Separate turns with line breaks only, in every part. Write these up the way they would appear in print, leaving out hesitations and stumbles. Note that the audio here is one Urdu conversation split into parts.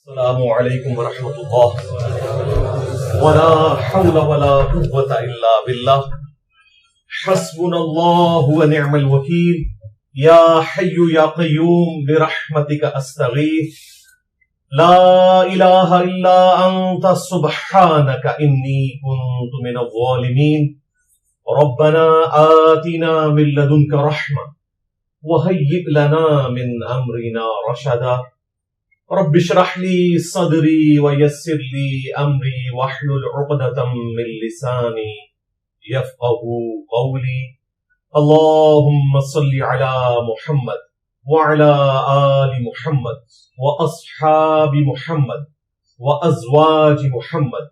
السلام علیکم ورحمۃ اللہ ولا حول ولا قوة الا باللہ حسبنا اللہ ونعم الوکیل یا حی یا قیوم برحمتک استغیث لا الہ الا انت سبحانک انی کنت من الظالمین ربنا آتنا من لدنک رحمہ وہیئ لنا من امرنا رشدا رب اشرح لي صدري ويسر لي امري واحلل عقدة من لساني يفقهوا قولي اللهم صل على محمد وعلى آل محمد واصحاب محمد وازواج محمد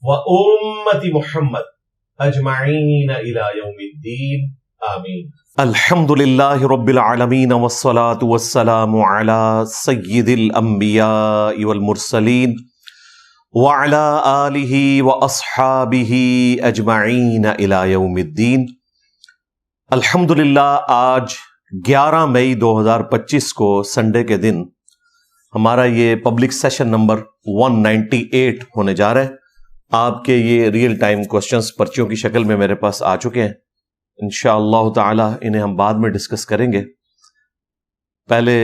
وامة محمد اجمعين الى يوم الدين آمین. الحمد للہ رب العالمین والصلاة والسلام علی سید الانبیاء والمرسلین وعلی آلہ واصحابہ اجمعین الی یوم الدین. الحمد للہ آج 11 مئی 2025 کو سنڈے کے دن ہمارا یہ پبلک سیشن نمبر 198 ہونے جا رہا ہے. آپ کے یہ ریئل ٹائم کوسچنز پرچیوں کی شکل میں میرے پاس آ چکے ہیں. انشاءاللہ تعالی انہیں ہم بعد میں ڈسکس کریں گے. پہلے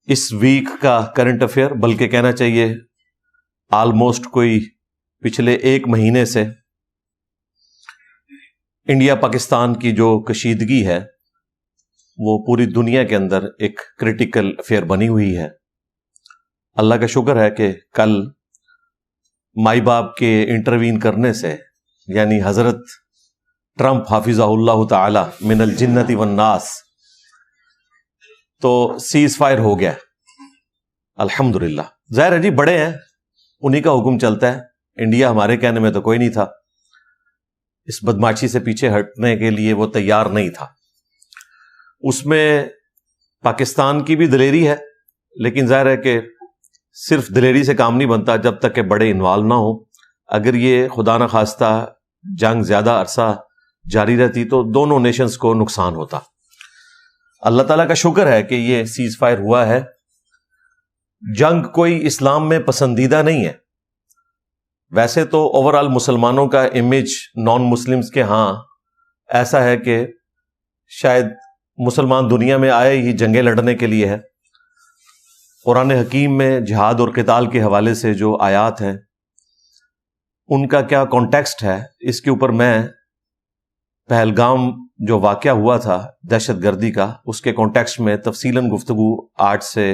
اس ویک کا کرنٹ افیئر، بلکہ کہنا چاہیے آلموسٹ کوئی پچھلے 1 مہینے سے انڈیا پاکستان کی جو کشیدگی ہے وہ پوری دنیا کے اندر ایک کریٹیکل افیئر بنی ہوئی ہے. اللہ کا شکر ہے کہ کل مائی باپ کے انٹروین کرنے سے، یعنی حضرت ٹرمپ حافظہ اللہ تعالی من الجنت والناس، تو سیز فائر ہو گیا الحمدللہ. ظاہر ہے جی بڑے ہیں، انہی کا حکم چلتا ہے. انڈیا ہمارے کہنے میں تو کوئی نہیں تھا، اس بدماشی سے پیچھے ہٹنے کے لیے وہ تیار نہیں تھا. اس میں پاکستان کی بھی دلیری ہے، لیکن ظاہر ہے کہ صرف دلیری سے کام نہیں بنتا جب تک کہ بڑے انوالو نہ ہو. اگر یہ خدا نخواستہ جنگ زیادہ عرصہ جاری رہتی تو دونوں نیشنز کو نقصان ہوتا. اللہ تعالیٰ کا شکر ہے کہ یہ سیز فائر ہوا ہے. جنگ کوئی اسلام میں پسندیدہ نہیں ہے. ویسے تو اوورآل مسلمانوں کا امیج نان مسلمز کے ہاں ایسا ہے کہ شاید مسلمان دنیا میں آئے ہی جنگیں لڑنے کے لیے ہے. قرآن حکیم میں جہاد اور قتال کے حوالے سے جو آیات ہیں ان کا کیا کانٹیکسٹ ہے، اس کے اوپر میں پہلگام جو واقعہ ہوا تھا دہشت گردی کا، اس کے کانٹیکسٹ میں تفصیلاً گفتگو آج سے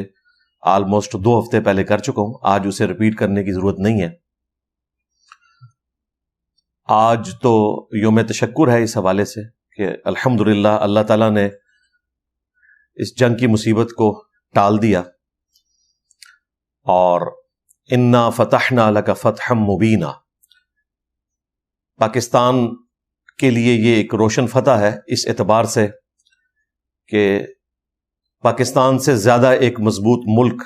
آلموسٹ 2 ہفتے پہلے کر چکا ہوں. آج اسے ریپیٹ کرنے کی ضرورت نہیں ہے. آج تو یوم تشکر ہے اس حوالے سے کہ الحمدللہ اللہ تعالیٰ نے اس جنگ کی مصیبت کو ٹال دیا، اور انا فتحنا لک فتحا مبینا، پاکستان کے لیے یہ ایک روشن فتح ہے اس اعتبار سے کہ پاکستان سے زیادہ ایک مضبوط ملک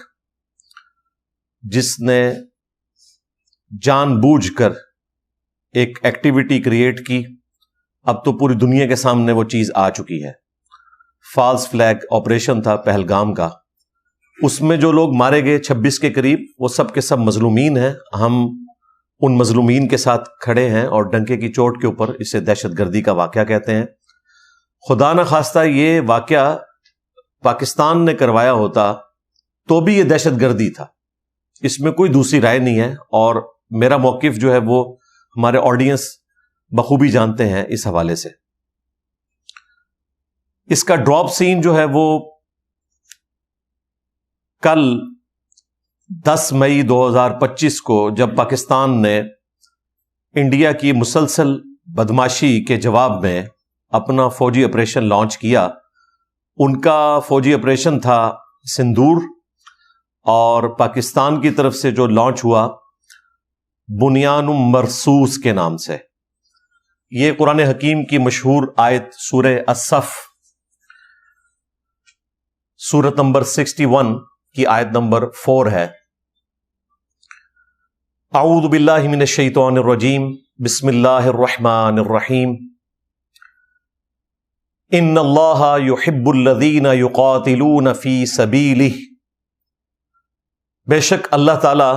جس نے جان بوجھ کر ایک ایکٹیویٹی کریٹ کی، اب تو پوری دنیا کے سامنے وہ چیز آ چکی ہے. فالس فلیگ آپریشن تھا پہلگام کا، اس میں جو لوگ مارے گئے 26 کے قریب، وہ سب کے سب مظلومین ہیں. ہم ان مظلومین کے ساتھ کھڑے ہیں اور ڈنکے کی چوٹ کے اوپر اسے دہشت گردی کا واقعہ کہتے ہیں. خدا نخواستہ یہ واقعہ پاکستان نے کروایا ہوتا تو بھی یہ دہشت گردی تھا، اس میں کوئی دوسری رائے نہیں ہے. اور میرا موقف جو ہے وہ ہمارے آڈینس بخوبی جانتے ہیں اس حوالے سے. اس کا ڈراپ سین جو ہے وہ کل 10 مئی 2025 کو جب پاکستان نے انڈیا کی مسلسل بدماشی کے جواب میں اپنا فوجی آپریشن لانچ کیا. ان کا فوجی آپریشن تھا سندور، اور پاکستان کی طرف سے جو لانچ ہوا بنیان مرصوص کے نام سے. یہ قرآن حکیم کی مشہور آیت سورہ الصف، سورت نمبر 61 کی آیت نمبر 4 ہے. اعوذ باللہ من الشیطان الرجیم، بسم اللہ الرحمن الرحیم. ان اللہ یحب الذین یقاتلون فی سبیلہ بے شک اللہ تعالیٰ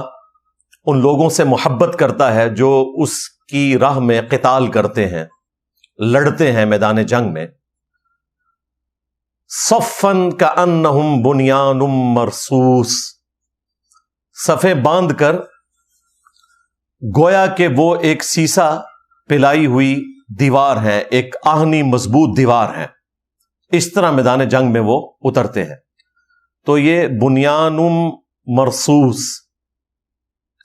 ان لوگوں سے محبت کرتا ہے جو اس کی راہ میں قتال کرتے ہیں، لڑتے ہیں میدان جنگ میں. صفن کأنہم بنیان مرصوص، صفیں باندھ کر گویا کہ وہ ایک سیسا پلائی ہوئی دیوار ہے، ایک آہنی مضبوط دیوار ہے. اس طرح میدان جنگ میں وہ اترتے ہیں. تو یہ بنیان مرصوص،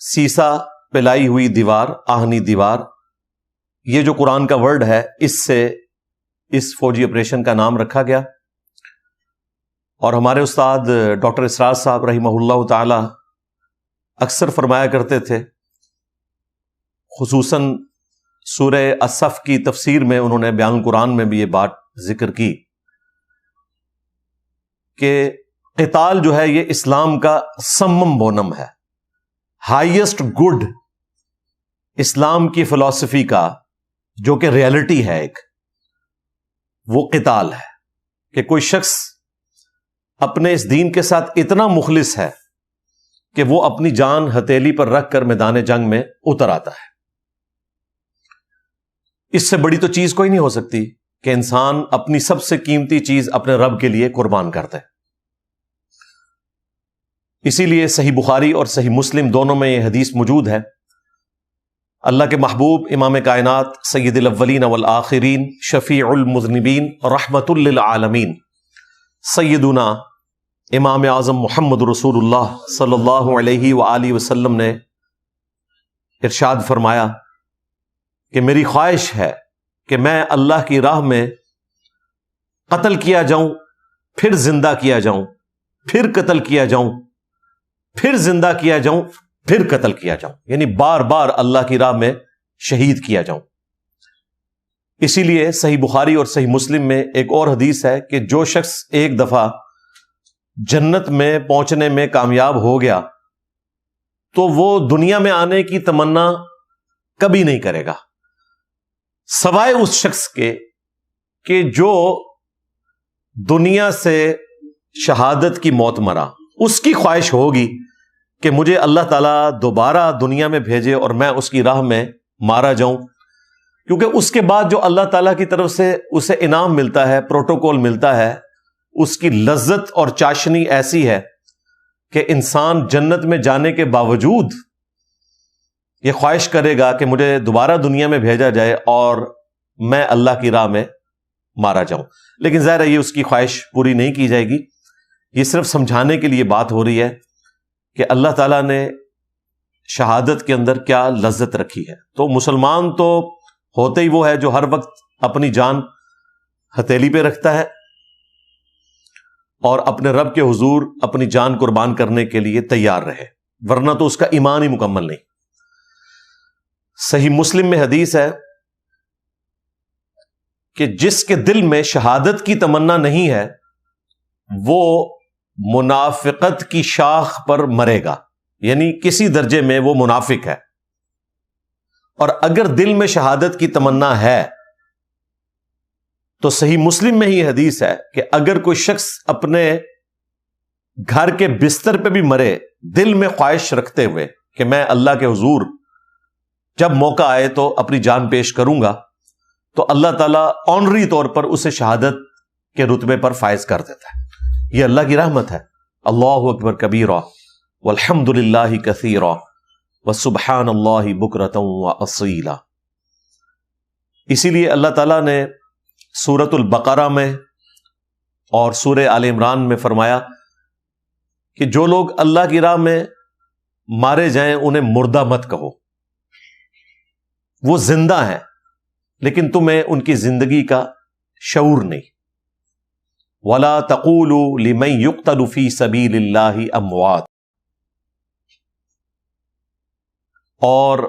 سیسا پلائی ہوئی دیوار، آہنی دیوار، یہ جو قرآن کا ورڈ ہے اس سے اس فوجی آپریشن کا نام رکھا گیا. اور ہمارے استاد ڈاکٹر اسرار صاحب رحمہ اللہ تعالی اکثر فرمایا کرتے تھے، خصوصاً سورہ الصف کی تفسیر میں انہوں نے بیان قرآن میں بھی یہ بات ذکر کی کہ قتال جو ہے یہ اسلام کا سمم بونم ہے، ہائیسٹ گڈ اسلام کی فلسفی کا جو کہ ریئلٹی ہے ایک، وہ قتال ہے کہ کوئی شخص اپنے اس دین کے ساتھ اتنا مخلص ہے کہ وہ اپنی جان ہتھیلی پر رکھ کر میدان جنگ میں اتر آتا ہے. اس سے بڑی تو چیز کوئی نہیں ہو سکتی کہ انسان اپنی سب سے قیمتی چیز اپنے رب کے لیے قربان کرتا ہے. اسی لیے صحیح بخاری اور صحیح مسلم دونوں میں یہ حدیث موجود ہے. اللہ کے محبوب امام کائنات سید الاولین والآخرین شفیع المذنبین رحمت للعالمین سیدنا امام اعظم محمد رسول اللہ صلی اللہ علیہ وآلہ وسلم نے ارشاد فرمایا کہ میری خواہش ہے کہ میں اللہ کی راہ میں قتل کیا جاؤں، پھر زندہ کیا جاؤں، پھر قتل کیا جاؤں، پھر زندہ کیا جاؤں، پھر قتل کیا جاؤں، یعنی بار بار اللہ کی راہ میں شہید کیا جاؤں. اسی لیے صحیح بخاری اور صحیح مسلم میں ایک اور حدیث ہے کہ جو شخص ایک دفعہ جنت میں پہنچنے میں کامیاب ہو گیا تو وہ دنیا میں آنے کی تمنا کبھی نہیں کرے گا، سوائے اس شخص کے کہ جو دنیا سے شہادت کی موت مرا. اس کی خواہش ہوگی کہ مجھے اللہ تعالیٰ دوبارہ دنیا میں بھیجے اور میں اس کی راہ میں مارا جاؤں، کیونکہ اس کے بعد جو اللہ تعالیٰ کی طرف سے اسے انعام ملتا ہے، پروٹوکول ملتا ہے، اس کی لذت اور چاشنی ایسی ہے کہ انسان جنت میں جانے کے باوجود یہ خواہش کرے گا کہ مجھے دوبارہ دنیا میں بھیجا جائے اور میں اللہ کی راہ میں مارا جاؤں. لیکن ظاہر ہے یہ اس کی خواہش پوری نہیں کی جائے گی. یہ صرف سمجھانے کے لیے بات ہو رہی ہے کہ اللہ تعالیٰ نے شہادت کے اندر کیا لذت رکھی ہے. تو مسلمان تو ہوتے ہی وہ ہے جو ہر وقت اپنی جان ہتھیلی پہ رکھتا ہے اور اپنے رب کے حضور اپنی جان قربان کرنے کے لیے تیار رہے، ورنہ تو اس کا ایمان ہی مکمل نہیں. صحیح مسلم میں حدیث ہے کہ جس کے دل میں شہادت کی تمنا نہیں ہے وہ منافقت کی شاخ پر مرے گا، یعنی کسی درجے میں وہ منافق ہے. اور اگر دل میں شہادت کی تمنا ہے تو صحیح مسلم میں ہی حدیث ہے کہ اگر کوئی شخص اپنے گھر کے بستر پہ بھی مرے دل میں خواہش رکھتے ہوئے کہ میں اللہ کے حضور جب موقع آئے تو اپنی جان پیش کروں گا، تو اللہ تعالیٰ آنری طور پر اسے شہادت کے رتبے پر فائز کر دیتا ہے. یہ اللہ کی رحمت ہے. اللہ اکبر کبیرا والحمد للہ کثیرا وسبحان اللہ بکرۃ واصیلا. اسی لیے اللہ تعالیٰ نے سورۃ البقرہ میں اور سورہ آل عمران میں فرمایا کہ جو لوگ اللہ کی راہ میں مارے جائیں انہیں مردہ مت کہو، وہ زندہ ہیں لیکن تمہیں ان کی زندگی کا شعور نہیں. وَلَا تَقُولُوا لِمَن يُقْتَلُ فِي سَبِيلِ اللَّهِ أَمْوَاتٌ. اور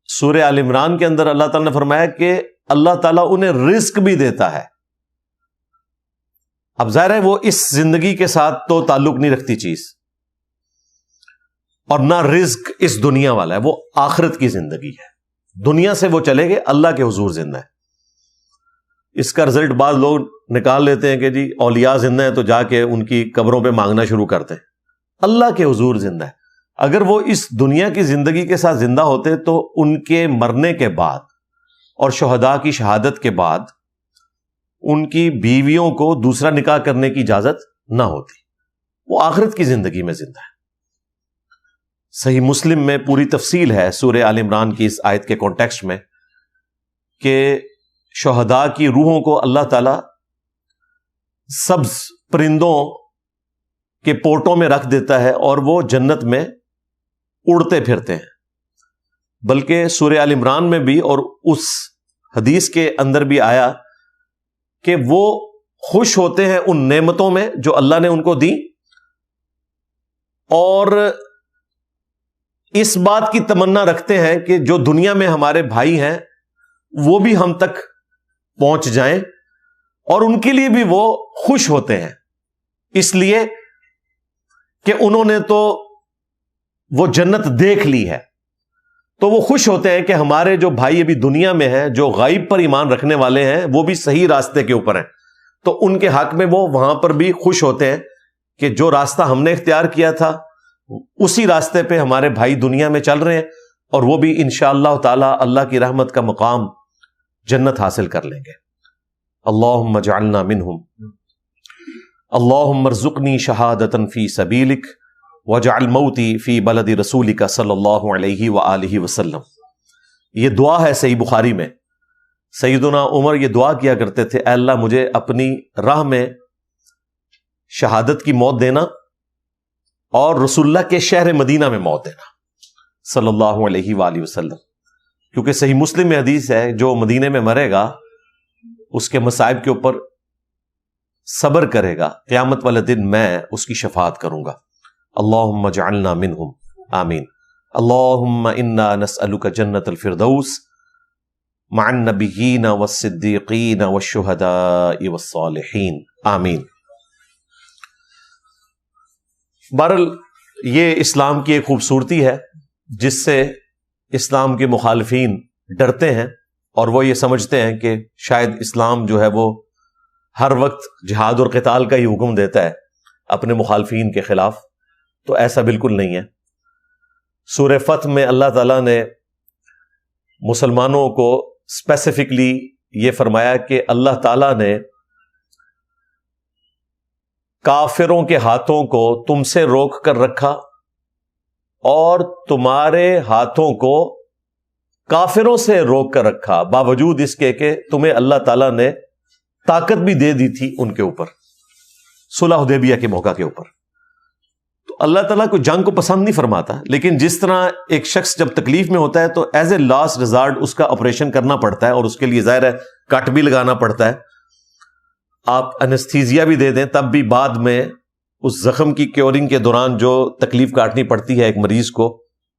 سورہ آل عمران کے اندر اللہ تعالیٰ نے فرمایا کہ اللہ تعالیٰ انہیں رزق بھی دیتا ہے. اب ظاہر ہے وہ اس زندگی کے ساتھ تو تعلق نہیں رکھتی چیز، اور نہ رزق اس دنیا والا ہے، وہ آخرت کی زندگی ہے. دنیا سے وہ چلے گئے، اللہ کے حضور زندہ ہے. اس کا رزلٹ بعض لوگ نکال لیتے ہیں کہ جی اولیاء زندہ ہیں تو جا کے ان کی قبروں پہ مانگنا شروع کرتے ہیں.
اللہ کے حضور زندہ ہے. اگر وہ اس دنیا کی زندگی کے ساتھ زندہ ہوتے تو ان کے مرنے کے بعد اور شہداء کی شہادت کے بعد ان کی بیویوں کو دوسرا نکاح کرنے کی اجازت نہ ہوتی. وہ آخرت کی زندگی میں زندہ ہے. صحیح مسلم میں پوری تفصیل ہے سورہ آل عمران کی اس آیت کے کانٹیکسٹ میں کہ شہداء کی روحوں کو اللہ تعالی سبز پرندوں کے پورٹوں میں رکھ دیتا ہے اور وہ جنت میں اڑتے پھرتے ہیں. بلکہ سورہ آل عمران میں بھی اور اس حدیث کے اندر بھی آیا کہ وہ خوش ہوتے ہیں ان نعمتوں میں جو اللہ نے ان کو دی، اور اس بات کی تمنا رکھتے ہیں کہ جو دنیا میں ہمارے بھائی ہیں وہ بھی ہم تک پہنچ جائیں، اور ان کے لیے بھی وہ خوش ہوتے ہیں اس لیے کہ انہوں نے تو وہ جنت دیکھ لی ہے. تو وہ خوش ہوتے ہیں کہ ہمارے جو بھائی ابھی دنیا میں ہیں، جو غیب پر ایمان رکھنے والے ہیں، وہ بھی صحیح راستے کے اوپر ہیں. تو ان کے حق میں وہ وہاں پر بھی خوش ہوتے ہیں کہ جو راستہ ہم نے اختیار کیا تھا اسی راستے پہ ہمارے بھائی دنیا میں چل رہے ہیں، اور وہ بھی انشاءاللہ تعالی اللہ کی رحمت کا مقام جنت حاصل کر لیں گے. اللہم اجعلنا منہم. اللہم ارزقنی شہادتا فی سبیلک واجعل موتی فی بلد رسولک صلی اللہ علیہ وآلہ وسلم. یہ دعا ہے صحیح بخاری میں. سیدنا عمر یہ دعا کیا کرتے تھے، اے اللہ مجھے اپنی راہ میں شہادت کی موت دینا اور رسول اللہ کے شہر مدینہ میں موت دینا صلی اللہ علیہ وآلہ وسلم. کیونکہ صحیح مسلم میں حدیث ہے جو مدینے میں مرے گا اس کے مصائب کے اوپر صبر کرے گا، قیامت والے دن میں اس کی شفاعت کروں گا. اللہم اجعلنا منہم. آمین. اللہم انا نسألک جنت الفردوس مع النبیین والصدیقین والشہداء والصالحین. آمین. بہرحال یہ اسلام کی ایک خوبصورتی ہے جس سے اسلام کے مخالفین ڈرتے ہیں، اور وہ یہ سمجھتے ہیں کہ شاید اسلام جو ہے وہ ہر وقت جہاد اور قتال کا ہی حکم دیتا ہے اپنے مخالفین کے خلاف. تو ایسا بالکل نہیں ہے. سورہ فتح میں اللہ تعالیٰ نے مسلمانوں کو اسپیسیفکلی یہ فرمایا کہ اللہ تعالیٰ نے کافروں کے ہاتھوں کو تم سے روک کر رکھا اور تمہارے ہاتھوں کو کافروں سے روک کر رکھا، باوجود اس کے کہ تمہیں اللہ تعالیٰ نے طاقت بھی دے دی تھی ان کے اوپر صلح حدیبیہ کے موقع کے اوپر. تو اللہ تعالیٰ کو جنگ کو پسند نہیں فرماتا، لیکن جس طرح ایک شخص جب تکلیف میں ہوتا ہے تو ایز اے لاسٹ ریزارٹ اس کا آپریشن کرنا پڑتا ہے، اور اس کے لیے ظاہر ہے کٹ بھی لگانا پڑتا ہے. آپ انستھیزیا بھی دے دیں تب بھی بعد میں اس زخم کی کیورنگ کے دوران جو تکلیف کاٹنی پڑتی ہے ایک مریض کو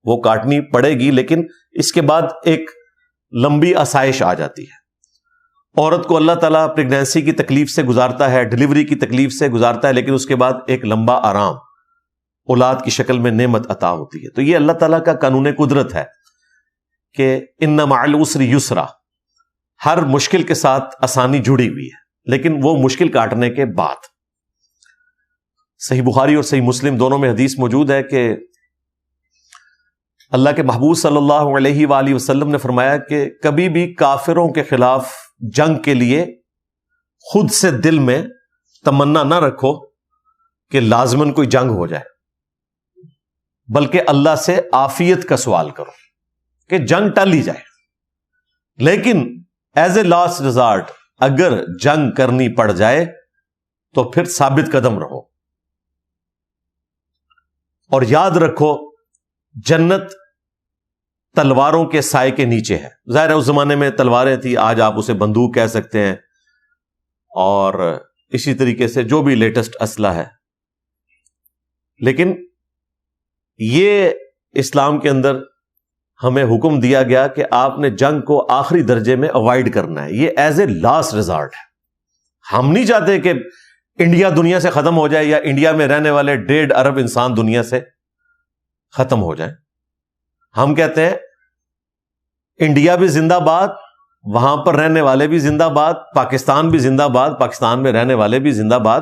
وہ کاٹنی پڑے گی، لیکن اس کے بعد ایک لمبی آسائش آ جاتی ہے. عورت کو اللہ تعالیٰ پریگنینسی کی تکلیف سے گزارتا ہے، ڈلیوری کی تکلیف سے گزارتا ہے، لیکن اس کے بعد ایک لمبا آرام اولاد کی شکل میں نعمت عطا ہوتی ہے. تو یہ اللہ تعالیٰ کا قانون قدرت ہے کہ ان مع العسر یسرا، ہر مشکل کے ساتھ آسانی جڑی ہوئی ہے، لیکن وہ مشکل کاٹنے کے بعد. صحیح بخاری اور صحیح مسلم دونوں میں حدیث موجود ہے کہ اللہ کے محبوب صلی اللہ علیہ وآلہ وسلم نے فرمایا کہ کبھی بھی کافروں کے خلاف جنگ کے لیے خود سے دل میں تمنا نہ رکھو کہ لازماً کوئی جنگ ہو جائے، بلکہ اللہ سے عافیت کا سوال کرو کہ جنگ ٹل ہی جائے. لیکن ایز اے لاسٹ ریزارٹ اگر جنگ کرنی پڑ جائے تو پھر ثابت قدم رہو، اور یاد رکھو جنت تلواروں کے سائے کے نیچے ہے. ظاہر ہے اس زمانے میں تلواریں تھی، آج آپ اسے بندوق کہہ سکتے ہیں، اور اسی طریقے سے جو بھی لیٹسٹ اسلحہ ہے. لیکن یہ اسلام کے اندر ہمیں حکم دیا گیا کہ آپ نے جنگ کو آخری درجے میں اوائڈ کرنا ہے، یہ ایز اے لاسٹ ریزارٹ ہے. ہم نہیں چاہتے کہ انڈیا دنیا سے ختم ہو جائے یا انڈیا میں رہنے والے 1.5 ارب انسان دنیا سے ختم ہو جائیں. ہم کہتے ہیں انڈیا بھی زندہ باد، وہاں پر رہنے والے بھی زندہ باد، پاکستان بھی زندہ باد، پاکستان میں رہنے والے بھی زندہ باد،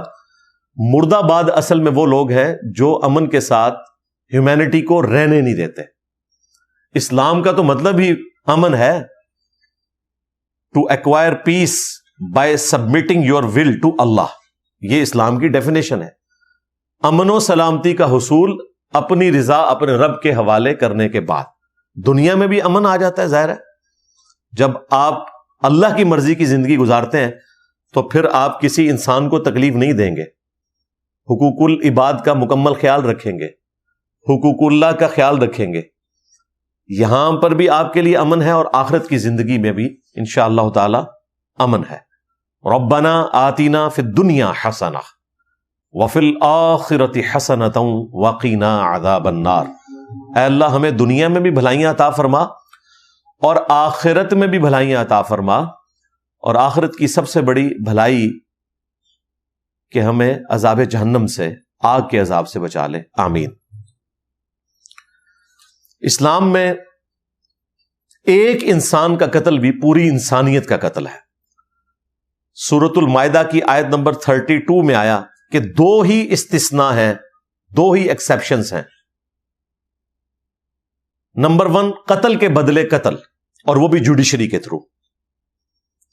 مرد آباد اصل میں وہ لوگ ہیں جو امن کے ساتھ ہیومینٹی کو رہنے نہیں دیتے. اسلام کا تو مطلب ہی امن ہے. To acquire peace by submitting your will to اللہ، یہ اسلام کی ڈیفینیشن ہے. امن و سلامتی کا حصول اپنی رضا اپنے رب کے حوالے کرنے کے بعد. دنیا میں بھی امن آ جاتا ہے، ظاہر ہے. جب آپ اللہ کی مرضی کی زندگی گزارتے ہیں تو پھر آپ کسی انسان کو تکلیف نہیں دیں گے، حقوق العباد کا مکمل خیال رکھیں گے، حقوق اللہ کا خیال رکھیں گے. یہاں پر بھی آپ کے لیے امن ہے اور آخرت کی زندگی میں بھی انشاءاللہ تعالی امن ہے. ربنا آتینا فی الدنیا حسنہ وفی الآخرۃ حسنۃ وقنا عذاب النار. اے اللہ ہمیں دنیا میں بھی بھلائیاں عطا فرما اور آخرت میں بھی بھلائیاں عطا فرما، اور آخرت کی سب سے بڑی بھلائی کہ ہمیں عذاب جہنم سے، آگ کے عذاب سے بچا لے. آمین. اسلام میں ایک انسان کا قتل بھی پوری انسانیت کا قتل ہے. سورۃ المائدہ کی آیت نمبر 32 میں آیا کہ دو ہی استثناء ہیں، دو ہی ایکسیپشنز ہیں. نمبر 1، قتل کے بدلے قتل، اور وہ بھی جوڈیشری کے تھرو،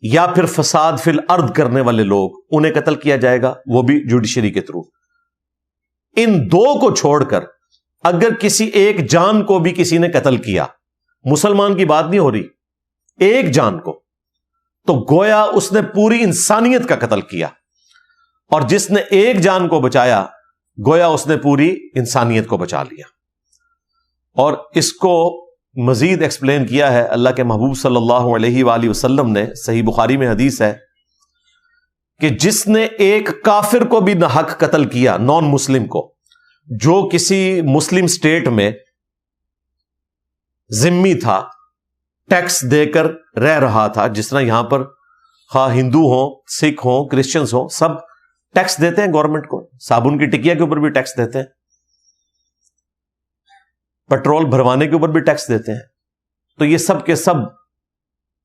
یا پھر فساد فی الارض کرنے والے لوگ، انہیں قتل کیا جائے گا، وہ بھی جوڈیشری کے تھرو. ان دو کو چھوڑ کر اگر کسی ایک جان کو بھی کسی نے قتل کیا، مسلمان کی بات نہیں ہو رہی، ایک جان کو، تو گویا اس نے پوری انسانیت کا قتل کیا. اور جس نے ایک جان کو بچایا گویا اس نے پوری انسانیت کو بچا لیا. اور اس کو مزید ایکسپلین کیا ہے اللہ کے محبوب صلی اللہ علیہ وآلہ وسلم نے. صحیح بخاری میں حدیث ہے کہ جس نے ایک کافر کو بھی ناحق قتل کیا، نان مسلم کو، جو کسی مسلم سٹیٹ میں ذمی تھا، ٹیکس دے کر رہ رہا تھا، جس طرح یہاں پر خواہ ہندو ہوں، سکھ ہوں، کرسچنز ہوں، سب ٹیکس دیتے ہیں گورنمنٹ کو. صابن کی ٹکیا کے اوپر بھی ٹیکس دیتے ہیں، پیٹرول بھروانے کے اوپر بھی ٹیکس دیتے ہیں. تو یہ سب کے سب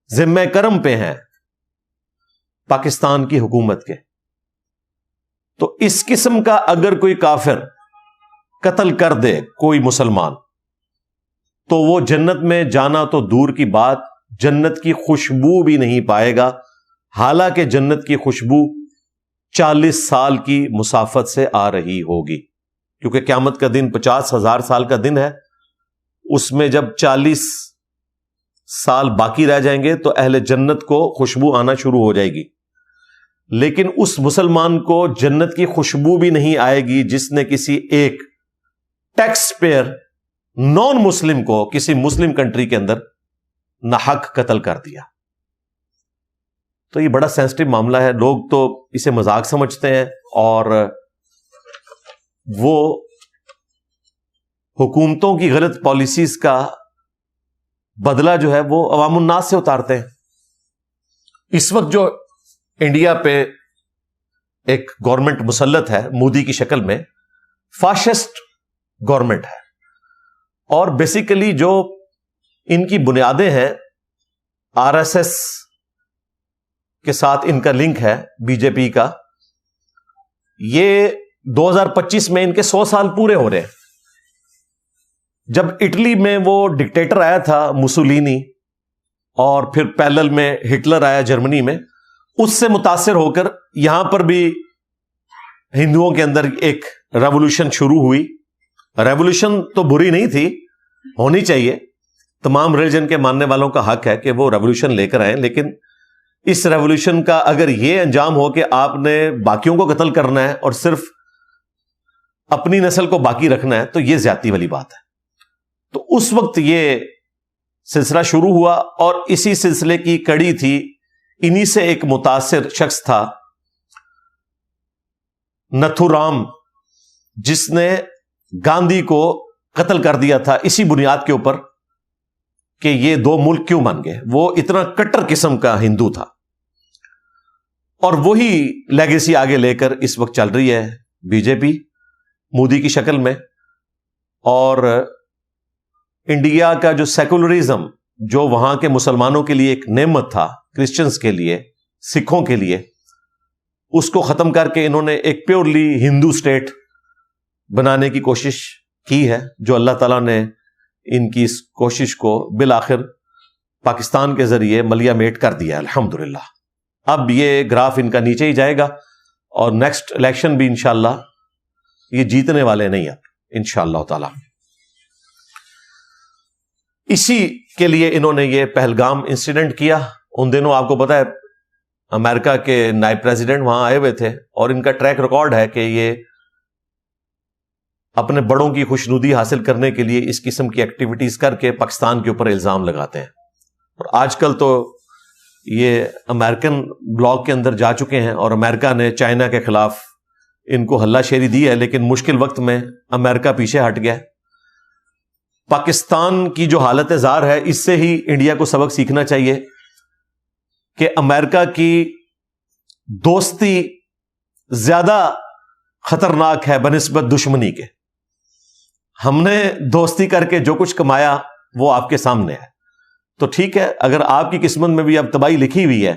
ذمہ کرم پہ ہیں پاکستان کی حکومت کے. تو اس قسم کا اگر کوئی کافر قتل کر دے کوئی مسلمان، تو وہ جنت میں جانا تو دور کی بات، جنت کی خوشبو بھی نہیں پائے گا. حالانکہ جنت کی خوشبو 40 سال کی مسافت سے آ رہی ہوگی، کیونکہ قیامت کا دن 50,000 سال کا دن ہے. اس میں جب 40 سال باقی رہ جائیں گے تو اہل جنت کو خوشبو آنا شروع ہو جائے گی. لیکن اس مسلمان کو جنت کی خوشبو بھی نہیں آئے گی جس نے کسی ایک ٹیکس پیئر نان مسلم کو کسی مسلم کنٹری کے اندر ناحق قتل کر دیا. تو یہ بڑا سینسٹیو معاملہ ہے. لوگ تو اسے مذاق سمجھتے ہیں اور وہ حکومتوں کی غلط پالیسیز کا بدلہ جو ہے وہ عوام الناس سے اتارتے ہیں. اس وقت جو انڈیا پہ ایک گورنمنٹ مسلط ہے مودی کی شکل میں، فاشسٹ گورنمنٹ ہے، اور بیسیکلی جو ان کی بنیادیں ہیں آر ایس ایس کے ساتھ ان کا لنک ہے، بی جے پی کا. یہ 2025 میں ان کے 100 سال پورے ہو رہے ہیں. جب اٹلی میں وہ ڈکٹیٹر آیا تھا مسولینی، اور پھر پیرلل میں ہٹلر آیا جرمنی میں، اس سے متاثر ہو کر یہاں پر بھی ہندوؤں کے اندر ایک ریولوشن شروع ہوئی. ریولوشن تو بری نہیں تھی، ہونی چاہیے، تمام ریلیجن کے ماننے والوں کا حق ہے کہ وہ ریولوشن لے کر آئیں. لیکن اس ریولوشن کا اگر یہ انجام ہو کہ آپ نے باقیوں کو قتل کرنا ہے اور صرف اپنی نسل کو باقی رکھنا ہے، تو یہ زیادتی والی بات ہے. تو اس وقت یہ سلسلہ شروع ہوا، اور اسی سلسلے کی کڑی تھی. انہی سے ایک متاثر شخص تھا نتھورام، جس نے گاندھی کو قتل کر دیا تھا اسی بنیاد کے اوپر کہ یہ دو ملک کیوں بن گئے. وہ اتنا کٹر قسم کا ہندو تھا، اور وہی لیگیسی آگے لے کر اس وقت چل رہی ہے بی جے پی مودی کی شکل میں. اور انڈیا کا جو سیکولرزم، جو وہاں کے مسلمانوں کے لیے ایک نعمت تھا، کرسچنز کے لیے، سکھوں کے لیے، اس کو ختم کر کے انہوں نے ایک پیورلی ہندو اسٹیٹ بنانے کی کوشش کی ہے، جو اللہ تعالیٰ نے ان کی اس کوشش کو بالآخر پاکستان کے ذریعے ملیا میٹ کر دیا الحمدللہ۔ اب یہ گراف ان کا نیچے ہی جائے گا، اور نیکسٹ الیکشن بھی انشاءاللہ یہ جیتنے والے نہیں اب انشاءاللہ تعالی۔ اسی کے لیے انہوں نے یہ پہلگام انسیڈنٹ کیا۔ ان دنوں آپ کو پتا ہے امریکہ کے نائب پریزیڈنٹ وہاں آئے ہوئے تھے، اور ان کا ٹریک ریکارڈ ہے کہ یہ اپنے بڑوں کی خوشنودی حاصل کرنے کے لیے اس قسم کی ایکٹیویٹیز کر کے پاکستان کے اوپر الزام لگاتے ہیں۔ اور آج کل تو یہ امریکن بلاک کے اندر جا چکے ہیں، اور امریکہ نے چائنا کے خلاف ان کو ہلہ شیری دی ہے، لیکن مشکل وقت میں امریکہ پیچھے ہٹ گیا۔ پاکستان کی جو حالت زار ہے، اس سے ہی انڈیا کو سبق سیکھنا چاہیے کہ امریکہ کی دوستی زیادہ خطرناک ہے بنسبت دشمنی کے۔ ہم نے دوستی کر کے جو کچھ کمایا وہ آپ کے سامنے ہے، تو ٹھیک ہے، اگر آپ کی قسمت میں بھی اب تباہی لکھی ہوئی ہے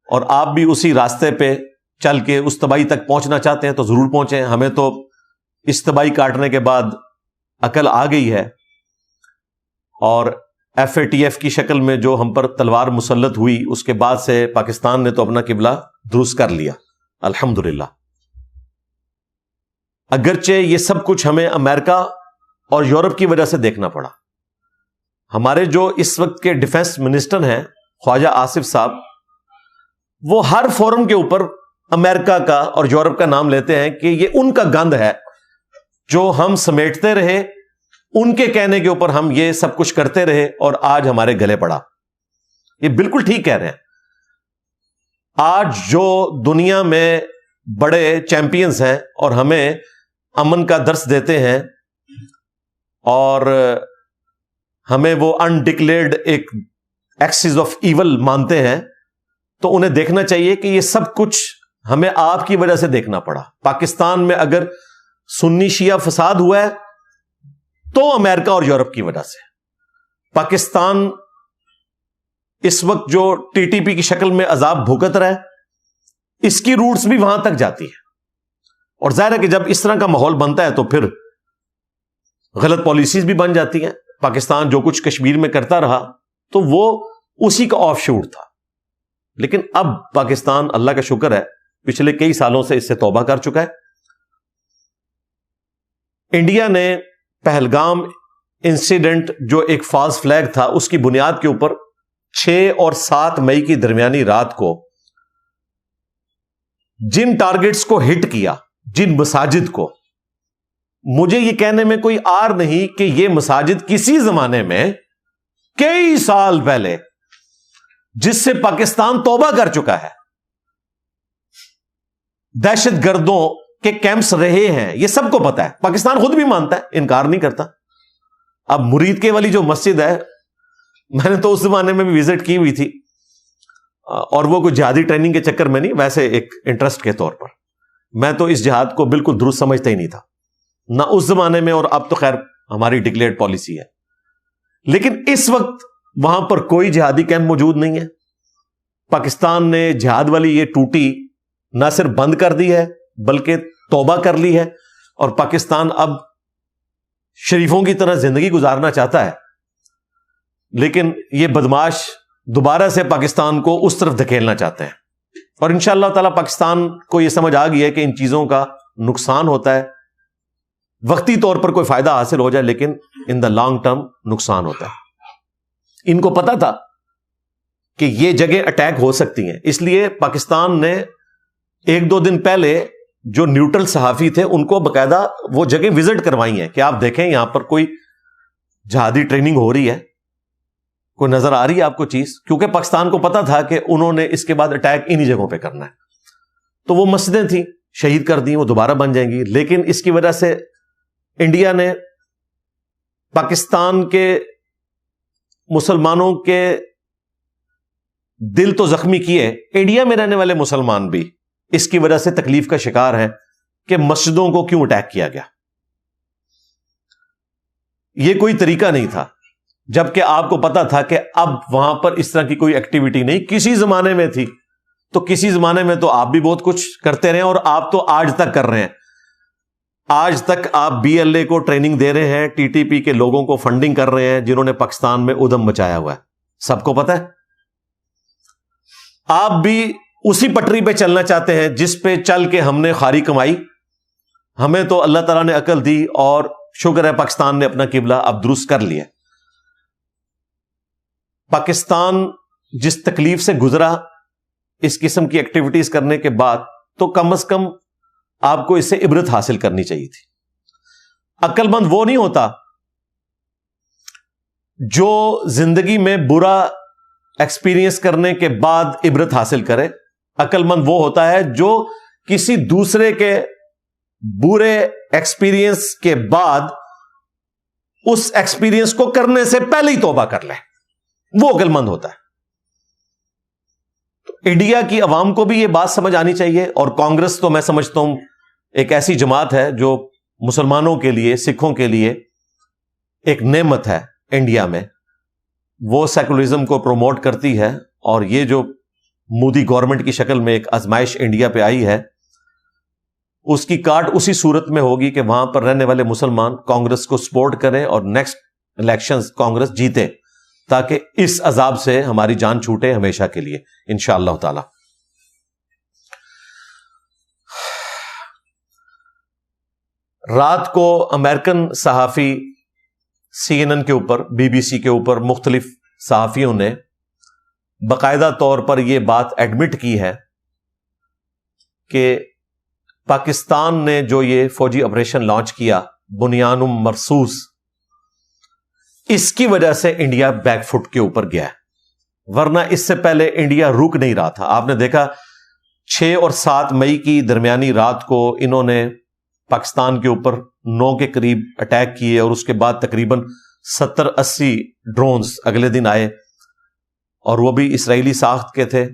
اور آپ بھی اسی راستے پہ چل کے اس تباہی تک پہنچنا چاہتے ہیں تو ضرور پہنچیں۔ ہمیں تو اس تباہی کاٹنے کے بعد عقل آ گئی ہے، اور FATF کی شکل میں جو ہم پر تلوار مسلط ہوئی، اس کے بعد سے پاکستان نے تو اپنا قبلہ درست کر لیا الحمدللہ۔ اگرچہ یہ سب کچھ ہمیں امریکہ اور یورپ کی وجہ سے دیکھنا پڑا۔ ہمارے جو اس وقت کے ڈیفنس منسٹر ہیں خواجہ آصف صاحب، وہ ہر فورم کے اوپر امریکہ کا اور یورپ کا نام لیتے ہیں کہ یہ ان کا گند ہے جو ہم سمیٹتے رہے، ان کے کہنے کے اوپر ہم یہ سب کچھ کرتے رہے، اور آج ہمارے گلے پڑا۔ یہ بالکل ٹھیک کہہ رہے ہیں۔ آج جو دنیا میں بڑے چیمپئنز ہیں اور ہمیں امن کا درس دیتے ہیں، اور ہمیں وہ انڈکلیئرڈ ایک ایکسس آف ایول مانتے ہیں، تو انہیں دیکھنا چاہیے کہ یہ سب کچھ ہمیں آپ کی وجہ سے دیکھنا پڑا۔ پاکستان میں اگر سنی شیعہ فساد ہوا ہے تو امریکہ اور یورپ کی وجہ سے۔ پاکستان اس وقت جو TTP کی شکل میں عذاب بھگت رہا ہے، اس کی روٹس بھی وہاں تک جاتی ہے، اور ظاہر ہے کہ جب اس طرح کا ماحول بنتا ہے تو پھر غلط پالیسیز بھی بن جاتی ہیں۔ پاکستان جو کچھ کشمیر میں کرتا رہا تو وہ اسی کا آف شوٹ تھا، لیکن اب پاکستان اللہ کا شکر ہے پچھلے کئی سالوں سے اس سے توبہ کر چکا ہے۔ انڈیا نے پہلگام انسیڈنٹ جو ایک فالس فلیگ تھا، اس کی بنیاد کے اوپر 6 اور 7 مئی کی درمیانی رات کو جن ٹارگٹس کو ہٹ کیا، جن مساجد کو، مجھے یہ کہنے میں کوئی آر نہیں کہ یہ مساجد کسی زمانے میں کئی سال پہلے جس سے پاکستان توبہ کر چکا ہے، دہشت گردوں کے کیمپس رہے ہیں، یہ سب کو پتا ہے، پاکستان خود بھی مانتا ہے، انکار نہیں کرتا۔ اب مرید کے والی جو مسجد ہے، میں نے تو اس زمانے میں بھی وزٹ کی ہوئی تھی، اور وہ کوئی جہادی ٹریننگ کے چکر میں نہیں، ویسے ایک انٹرسٹ کے طور پر۔ میں تو اس جہاد کو بالکل درست سمجھتا ہی نہیں تھا، نہ اس زمانے میں، اور اب تو خیر ہماری ڈکلیئرڈ پالیسی ہے، لیکن اس وقت وہاں پر کوئی جہادی کیمپ موجود نہیں ہے۔ پاکستان نے جہاد والی یہ ٹوٹی نہ صرف بند کر دی ہے بلکہ توبہ کر لی ہے، اور پاکستان اب شریفوں کی طرح زندگی گزارنا چاہتا ہے، لیکن یہ بدماش دوبارہ سے پاکستان کو اس طرف دھکیلنا چاہتے ہیں۔ اور انشاءاللہ تعالی پاکستان کو یہ سمجھ آ گئی ہے کہ ان چیزوں کا نقصان ہوتا ہے، وقتی طور پر کوئی فائدہ حاصل ہو جائے لیکن ان دا لانگ ٹرم نقصان ہوتا ہے۔ ان کو پتا تھا کہ یہ جگہ اٹیک ہو سکتی ہیں، اس لیے پاکستان نے 1-2 دن پہلے جو نیوٹرل صحافی تھے ان کو باقاعدہ وہ جگہ وزٹ کروائی ہیں کہ آپ دیکھیں یہاں پر کوئی جہادی ٹریننگ ہو رہی ہے، کوئی نظر آ رہی ہے آپ کو چیز، کیونکہ پاکستان کو پتا تھا کہ انہوں نے اس کے بعد اٹیک انہی جگہوں پہ کرنا ہے۔ تو وہ مسجدیں تھیں شہید کر دی، وہ دوبارہ بن جائیں گی، لیکن اس کی وجہ سے انڈیا نے پاکستان کے مسلمانوں کے دل تو زخمی کیے، انڈیا میں رہنے والے مسلمان بھی اس کی وجہ سے تکلیف کا شکار ہیں کہ مسجدوں کو کیوں اٹیک کیا گیا۔ یہ کوئی طریقہ نہیں تھا، جبکہ آپ کو پتا تھا کہ اب وہاں پر اس طرح کی کوئی ایکٹیویٹی نہیں، کسی زمانے میں تھی تو کسی زمانے میں تو آپ بھی بہت کچھ کرتے رہے اور آپ تو آج تک کر رہے ہیں. آج تک آپ BLA کو ٹریننگ دے رہے ہیں, TTP کے لوگوں کو فنڈنگ کر رہے ہیں جنہوں نے پاکستان میں ادھم مچایا ہوا ہے, سب کو پتہ ہے. آپ بھی اسی پٹری پہ چلنا چاہتے ہیں جس پہ چل کے ہم نے خاری کمائی. ہمیں تو اللہ تعالیٰ نے عقل دی اور شکر ہے پاکستان نے اپنا قبلہ اب درست کر لیا. پاکستان جس تکلیف سے گزرا اس قسم کی ایکٹیویٹیز کرنے کے بعد, تو کم از کم آپ کو اس سے عبرت حاصل کرنی چاہیے تھی. عقل مند وہ نہیں ہوتا جو زندگی میں برا ایکسپیرینس کرنے کے بعد عبرت حاصل کرے. عقل مند وہ ہوتا ہے جو کسی دوسرے کے برے ایکسپیرینس کے بعد اس ایکسپیرینس کو کرنے سے پہلے ہی توبہ کر لے, وہ عقل مند ہوتا ہے. انڈیا کی عوام کو بھی یہ بات سمجھ آنی چاہیے, اور کانگریس تو میں سمجھتا ہوں ایک ایسی جماعت ہے جو مسلمانوں کے لیے, سکھوں کے لیے ایک نعمت ہے انڈیا میں. وہ سیکولرزم کو پروموٹ کرتی ہے, اور یہ جو مودی گورنمنٹ کی شکل میں ایک آزمائش انڈیا پہ آئی ہے, اس کی کاٹ اسی صورت میں ہوگی کہ وہاں پر رہنے والے مسلمان کانگریس کو سپورٹ کریں اور نیکسٹ الیکشنز کانگریس جیتے, تاکہ اس عذاب سے ہماری جان چھوٹے ہمیشہ کے لیے انشاءاللہ تعالی. رات کو امریکن صحافی CNN کے اوپر, BBC کے اوپر مختلف صحافیوں نے باقاعدہ طور پر یہ بات ایڈمٹ کی ہے کہ پاکستان نے جو یہ فوجی آپریشن لانچ کیا بنیان مرصوص, اس کی وجہ سے انڈیا بیک فٹ کے اوپر گیا ہے. ورنہ اس سے پہلے انڈیا رک نہیں رہا تھا. آپ نے دیکھا 6 اور 7 مئی کی درمیانی رات کو انہوں نے پاکستان کے اوپر 9 کے قریب اٹیک کیے, اور اس کے بعد تقریباً 70-80 ڈرونز اگلے دن آئے, اور وہ بھی اسرائیلی ساخت کے تھے.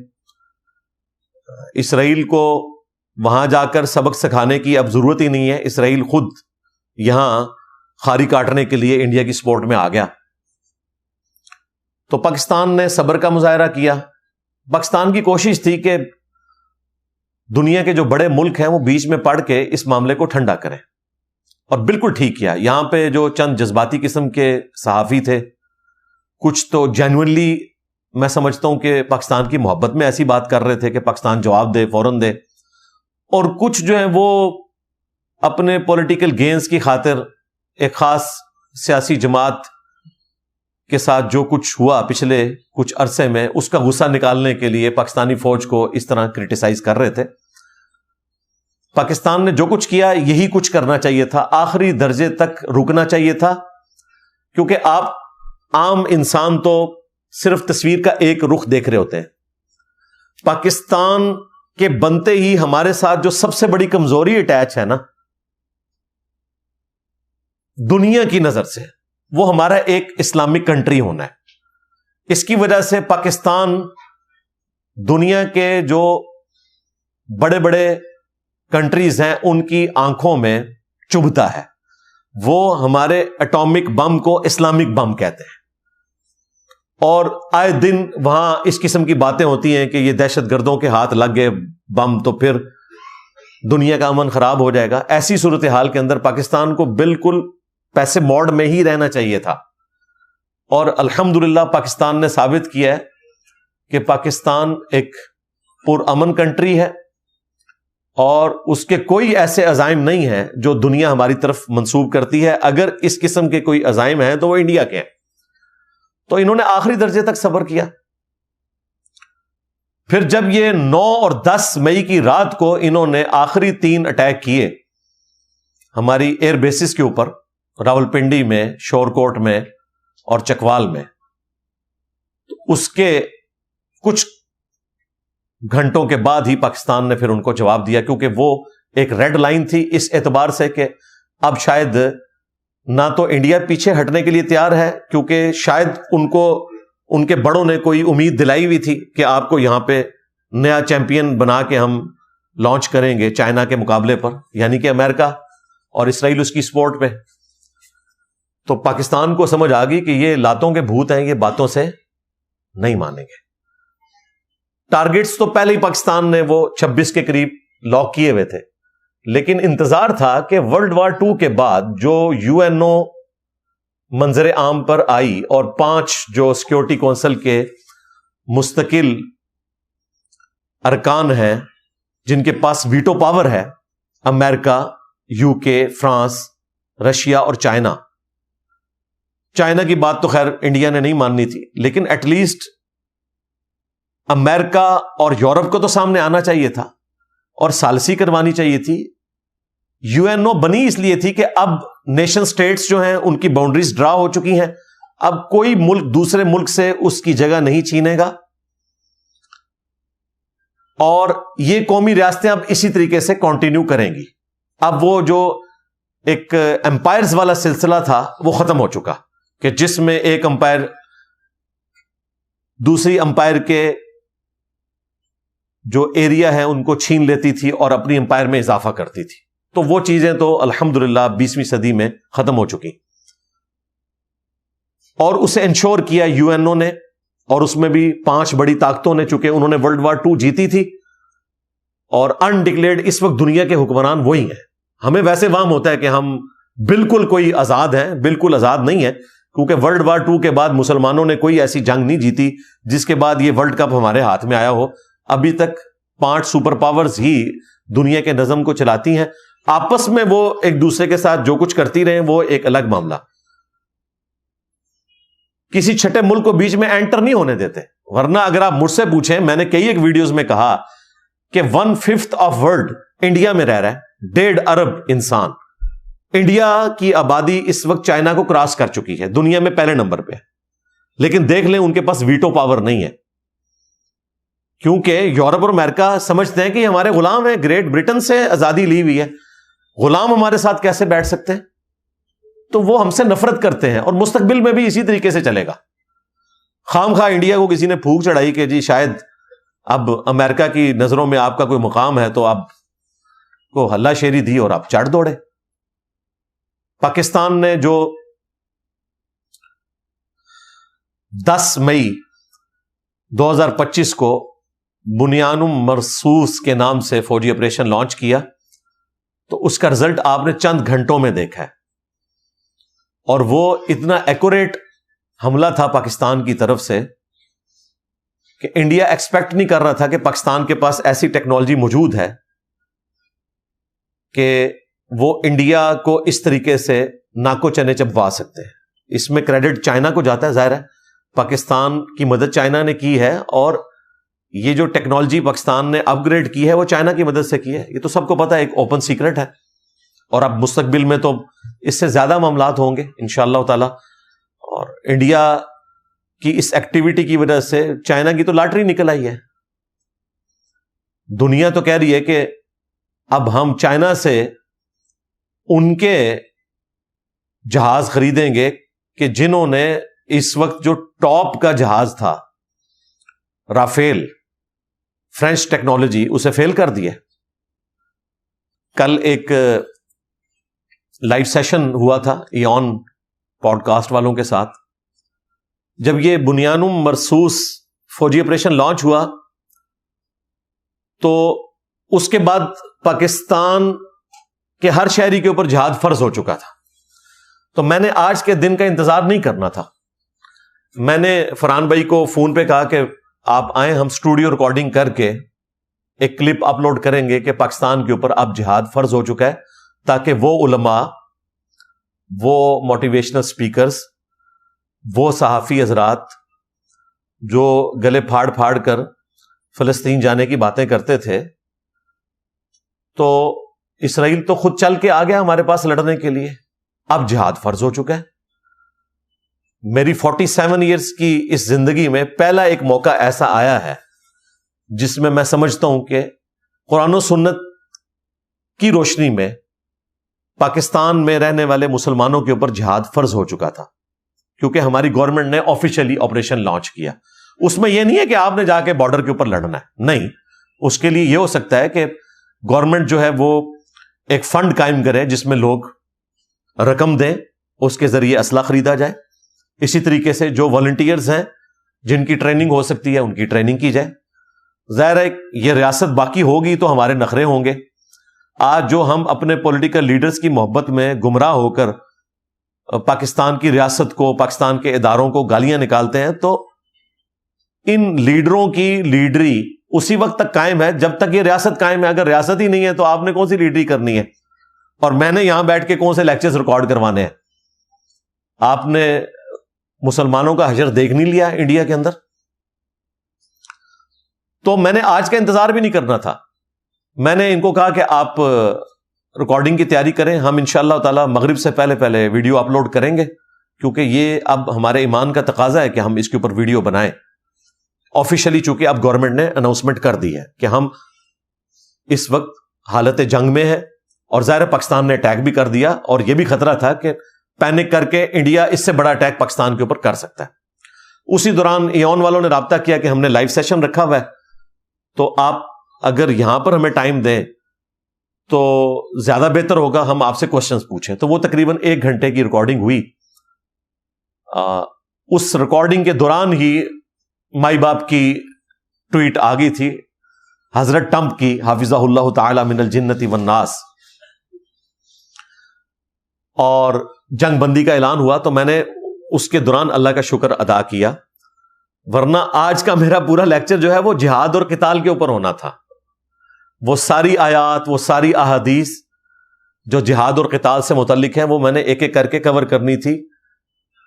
اسرائیل کو وہاں جا کر سبق سکھانے کی اب ضرورت ہی نہیں ہے, اسرائیل خود یہاں خاری کاٹنے کے لیے انڈیا کی سپورٹ میں آ گیا. تو پاکستان نے صبر کا مظاہرہ کیا. پاکستان کی کوشش تھی کہ دنیا کے جو بڑے ملک ہیں وہ بیچ میں پڑ کے اس معاملے کو ٹھنڈا کریں, اور بالکل ٹھیک کیا. یہاں پہ جو چند جذباتی قسم کے صحافی تھے, کچھ تو جینوئنلی میں سمجھتا ہوں کہ پاکستان کی محبت میں ایسی بات کر رہے تھے کہ پاکستان جواب دے, فوراً دے, اور کچھ جو ہیں وہ اپنے پولیٹیکل گینز کی خاطر ایک خاص سیاسی جماعت کے ساتھ جو کچھ ہوا پچھلے کچھ عرصے میں اس کا غصہ نکالنے کے لیے پاکستانی فوج کو اس طرح کرٹیسائز کر رہے تھے. پاکستان نے جو کچھ کیا یہی کچھ کرنا چاہیے تھا, آخری درجے تک رکنا چاہیے تھا, کیونکہ آپ عام انسان تو صرف تصویر کا ایک رخ دیکھ رہے ہوتے ہیں. پاکستان کے بنتے ہی ہمارے ساتھ جو سب سے بڑی کمزوری اٹیچ ہے نا دنیا کی نظر سے, وہ ہمارا ایک اسلامک کنٹری ہونا ہے. اس کی وجہ سے پاکستان دنیا کے جو بڑے بڑے کنٹریز ہیں ان کی آنکھوں میں چبھتا ہے. وہ ہمارے اٹامک بم کو اسلامک بم کہتے ہیں, اور آئے دن وہاں اس قسم کی باتیں ہوتی ہیں کہ یہ دہشت گردوں کے ہاتھ لگ گئے بم تو پھر دنیا کا امن خراب ہو جائے گا. ایسی صورتحال کے اندر پاکستان کو بالکل پیسے موڈ میں ہی رہنا چاہیے تھا, اور الحمدللہ پاکستان نے ثابت کیا ہے کہ پاکستان ایک پرامن کنٹری ہے, اور اس کے کوئی ایسے عزائم نہیں ہیں جو دنیا ہماری طرف منسوب کرتی ہے. اگر اس قسم کے کوئی عزائم ہیں تو وہ انڈیا کے ہیں. تو انہوں نے آخری درجے تک صبر کیا. پھر جب یہ 9 اور 10 مئی کی رات کو انہوں نے آخری 3 اٹیک کیے ہماری ایئر بیسز کے اوپر, راولپنڈی میں, شورکوٹ میں اور چکوال میں, تو اس کے کچھ گھنٹوں کے بعد ہی پاکستان نے پھر ان کو جواب دیا, کیونکہ وہ ایک ریڈ لائن تھی اس اعتبار سے کہ اب شاید نہ تو انڈیا پیچھے ہٹنے کے لیے تیار ہے, کیونکہ شاید ان کو ان کے بڑوں نے کوئی امید دلائی ہوئی تھی کہ آپ کو یہاں پہ نیا چیمپئن بنا کے ہم لانچ کریں گے چائنا کے مقابلے پر, یعنی کہ امریکہ اور اسرائیل اس کی سپورٹ پہ. تو پاکستان کو سمجھ آ گئی کہ یہ لاتوں کے بھوت ہیں, یہ باتوں سے نہیں مانیں گے. ٹارگٹس تو پہلے ہی پاکستان نے وہ 26 کے قریب لاک کیے ہوئے تھے، لیکن انتظار تھا کہ ورلڈ وار 2 کے بعد جو UNO منظر عام پر آئی اور 5 جو سیکورٹی کونسل کے مستقل ارکان ہیں جن کے پاس ویٹو پاور ہے، امریکہ، UK، فرانس، رشیا اور چائنا کی بات تو خیر انڈیا نے نہیں ماننی تھی، لیکن ایٹ لیسٹ امریکہ اور یورپ کو تو سامنے آنا چاہیے تھا اور ثالثی کروانی چاہیے تھی۔ UNO بنی اس لیے تھی کہ اب نیشن سٹیٹس جو ہیں ان کی باؤنڈریز ڈرا ہو چکی ہیں، اب کوئی ملک دوسرے ملک سے اس کی جگہ نہیں چھینے گا، اور یہ قومی ریاستیں اب اسی طریقے سے کنٹینیو کریں گی۔ اب وہ جو ایک امپائرز والا سلسلہ تھا وہ ختم ہو چکا، کہ جس میں ایک امپائر دوسری امپائر کے جو ایریا ہے ان کو چھین لیتی تھی اور اپنی امپائر میں اضافہ کرتی تھی۔ تو وہ چیزیں تو الحمدللہ 20ویں صدی میں ختم ہو چکی، اور اسے انشور کیا UNO نے، اور اس میں بھی 5 بڑی طاقتوں نے، چونکہ انہوں نے ورلڈ وار 2 جیتی تھی، اور انڈکلیئرڈ اس وقت دنیا کے حکمران وہی ہیں۔ ہمیں ویسے وہم ہوتا ہے کہ ہم بالکل کوئی آزاد ہیں، بالکل آزاد نہیں ہے، کیونکہ ورلڈ وار 2 کے بعد مسلمانوں نے کوئی ایسی جنگ نہیں جیتی جس کے بعد یہ ورلڈ کپ ہمارے ہاتھ میں آیا ہو۔ ابھی تک 5 سپر پاورز ہی دنیا کے نظم کو چلاتی ہیں، آپس میں وہ ایک دوسرے کے ساتھ جو کچھ کرتی رہیں وہ ایک الگ معاملہ، کسی چھٹے ملک کو بیچ میں انٹر نہیں ہونے دیتے۔ ورنہ اگر آپ مجھ سے پوچھیں، میں نے کئی ایک ویڈیوز میں کہا کہ 1/5 آف ورلڈ انڈیا میں رہ رہا ہے، 1.5 ارب انسان۔ انڈیا کی آبادی اس وقت چائنا کو کراس کر چکی ہے، دنیا میں پہلے نمبر پہ ہے، لیکن دیکھ لیں ان کے پاس ویٹو پاور نہیں ہے، کیونکہ یورپ اور امریکہ سمجھتے ہیں کہ یہ ہمارے غلام ہیں، گریٹ برٹن سے آزادی لی ہوئی ہے، غلام ہمارے ساتھ کیسے بیٹھ سکتے ہیں؟ تو وہ ہم سے نفرت کرتے ہیں، اور مستقبل میں بھی اسی طریقے سے چلے گا۔ خام خواہ انڈیا کو کسی نے پھونک چڑھائی کہ جی شاید اب امریکہ کی نظروں میں آپ کا کوئی مقام ہے، تو آپ کو ہلا شیری دی اور آپ چڑھ دوڑے۔ پاکستان نے جو 10 مئی 2025 کو بنیانم مرصوص کے نام سے فوجی آپریشن لانچ کیا، تو اس کا رزلٹ آپ نے چند گھنٹوں میں دیکھا ہے، اور وہ اتنا ایکوریٹ حملہ تھا پاکستان کی طرف سے کہ انڈیا ایکسپیکٹ نہیں کر رہا تھا کہ پاکستان کے پاس ایسی ٹیکنالوجی موجود ہے کہ وہ انڈیا کو اس طریقے سے ناکو چنے چبوا سکتے ہیں۔ اس میں کریڈٹ چائنا کو جاتا ہے، ظاہر ہے پاکستان کی مدد چائنا نے کی ہے، اور یہ جو ٹیکنالوجی پاکستان نے اپ گریڈ کی ہے وہ چائنا کی مدد سے کی ہے، یہ تو سب کو پتا ہے، ایک اوپن سیکرٹ ہے، اور اب مستقبل میں تو اس سے زیادہ معاملات ہوں گے انشاءاللہ تعالی۔ اور انڈیا کی اس ایکٹیویٹی کی وجہ سے چائنا کی تو لاٹری نکل آئی ہے، دنیا تو کہہ رہی ہے کہ اب ہم چائنا سے ان کے جہاز خریدیں گے کہ جنہوں نے اس وقت جو ٹاپ کا جہاز تھا رافیل فرینچ ٹیکنالوجی اسے فیل کر دیا۔ کل ایک لائیو سیشن ہوا تھا ایون پوڈ کاسٹ والوں کے ساتھ، جب یہ بنیانم مرصوص فوجی آپریشن لانچ ہوا تو اس کے بعد پاکستان کے ہر شہری کے اوپر جہاد فرض ہو چکا تھا، تو میں نے آج کے دن کا انتظار نہیں کرنا تھا، میں نے فرحان بھائی کو فون پہ کہا کہ آپ آئیں، ہم اسٹوڈیو ریکارڈنگ کر کے ایک کلپ اپلوڈ کریں گے کہ پاکستان کے اوپر اب جہاد فرض ہو چکا ہے، تاکہ وہ علماء، وہ موٹیویشنل سپیکرز، وہ صحافی حضرات جو گلے پھاڑ پھاڑ کر فلسطین جانے کی باتیں کرتے تھے، تو اسرائیل تو خود چل کے آ گیا ہمارے پاس لڑنے کے لیے، اب جہاد فرض ہو چکا ہے۔ میری 47 ایئرز کی اس زندگی میں پہلا ایک موقع ایسا آیا ہے جس میں میں سمجھتا ہوں کہ قرآن و سنت کی روشنی میں پاکستان میں رہنے والے مسلمانوں کے اوپر جہاد فرض ہو چکا تھا، کیونکہ ہماری گورنمنٹ نے آفیشیلی آپریشن لانچ کیا۔ اس میں یہ نہیں ہے کہ آپ نے جا کے بارڈر کے اوپر لڑنا ہے، نہیں، اس کے لیے یہ ہو سکتا ہے کہ گورنمنٹ جو ہے وہ ایک فنڈ قائم کرے جس میں لوگ رقم دیں، اس کے ذریعے اسلحہ خریدا جائے، اسی طریقے سے جو والنٹیئرز ہیں جن کی ٹریننگ ہو سکتی ہے ان کی ٹریننگ کی جائے، ظاہر ہے یہ ریاست باقی ہوگی تو ہمارے نخرے ہوں گے. آج جو ہم اپنے پولیٹیکل لیڈرز کی محبت میں گمراہ ہو کر پاکستان کی ریاست کو، پاکستان کے اداروں کو گالیاں نکالتے ہیں، تو ان لیڈروں کی لیڈری اسی وقت تک قائم ہے جب تک یہ ریاست قائم ہے. اگر ریاست ہی نہیں ہے تو آپ نے کون سی لیڈری کرنی ہے؟ اور میں نے یہاں بیٹھ کے کون سے لیکچرز ریکارڈ کروانے ہیں؟ آپ نے مسلمانوں کا حشر دیکھ نہیں لیا انڈیا کے اندر؟ تو میں نے آج کا انتظار بھی نہیں کرنا تھا. میں نے ان کو کہا کہ آپ ریکارڈنگ کی تیاری کریں، ہم انشاءاللہ تعالی مغرب سے پہلے پہلے ویڈیو اپلوڈ کریں گے، کیونکہ یہ اب ہمارے ایمان کا تقاضا ہے کہ ہم اس کے اوپر ویڈیو بنائیں. آفیشلی چونکہ اب گورنمنٹ نے اناؤنسمنٹ کر دی ہے کہ ہم اس وقت حالت جنگ میں ہے، اور ظاہر پاکستان نے اٹیک بھی کر دیا، اور یہ بھی خطرہ تھا کہ پینک کر کے انڈیا اس سے بڑا اٹیک پاکستان کے اوپر کر سکتا ہے. اسی دوران ایون والوں نے رابطہ کیا کہ ہم نے لائیو سیشن رکھا ہوا ہے، تو آپ اگر یہاں پر ہمیں ٹائم دیں تو زیادہ بہتر ہوگا، ہم آپ سے کوشچنز پوچھیں. تو وہ تقریباً 1 گھنٹے کی ریکارڈنگ ہوئی. اس ریکارڈنگ کے دوران ہی مائی باپ کی ٹویٹ آ گئی تھی حضرت ٹرمپ کی، حافظہ اللہ تعالی من الجنت والناس، اور جنگ بندی کا اعلان ہوا. تو میں نے اس کے دوران اللہ کا شکر ادا کیا، ورنہ آج کا میرا پورا لیکچر جو ہے وہ جہاد اور قتال کے اوپر ہونا تھا. وہ ساری آیات، وہ ساری احادیث جو جہاد اور قتال سے متعلق ہیں، وہ میں نے ایک ایک کر کے کور کرنی تھی،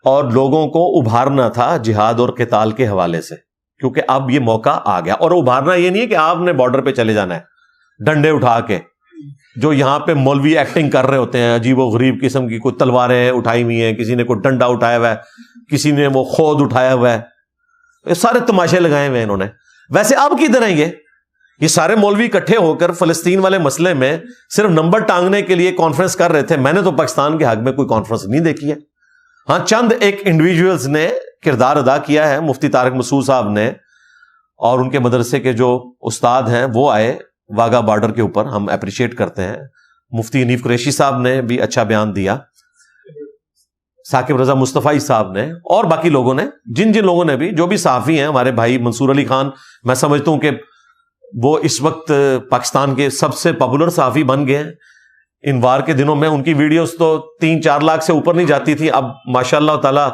اور لوگوں کو ابھارنا تھا جہاد اور قتال کے حوالے سے، کیونکہ اب یہ موقع آ گیا. اور ابھارنا یہ نہیں ہے کہ آپ نے بارڈر پہ چلے جانا ہے ڈنڈے اٹھا کے، جو یہاں پہ مولوی ایکٹنگ کر رہے ہوتے ہیں عجیب و غریب قسم کی، کوئی تلواریں اٹھائی ہوئی ہیں، کسی نے کوئی ڈنڈا اٹھایا ہوا ہے، کسی نے وہ خود اٹھایا ہوا ہے، یہ سارے تماشے لگائے ہوئے ہیں انہوں نے. ویسے اب کدھر ہیں یہ سارے مولوی اکٹھے ہو کر فلسطین والے مسئلے میں صرف نمبر ٹانگنے کے لیے کانفرنس کر رہے تھے. میں نے تو پاکستان کے حق میں کوئی کانفرنس نہیں دیکھی ہے. ہاں، چند ایک انڈیویجولز نے کردار ادا کیا ہے، مفتی طارق مسعود صاحب نے اور ان کے مدرسے کے جو استاد ہیں وہ آئے واگا بارڈر کے اوپر، ہم اپریشیٹ کرتے ہیں. مفتی حنیف قریشی صاحب نے بھی اچھا بیان دیا، ثاقب رضا مصطفی صاحب نے، اور باقی لوگوں نے، جن لوگوں نے بھی، جو بھی صحافی ہیں. ہمارے بھائی منصور علی خان، میں سمجھتا ہوں کہ وہ اس وقت پاکستان کے سب سے پاپولر صحافی بن گئے ہیں. ان وار کے دنوں میں ان کی ویڈیوز تو 3-4 لاکھ سے اوپر نہیں جاتی تھی، اب ماشاءاللہ تعالی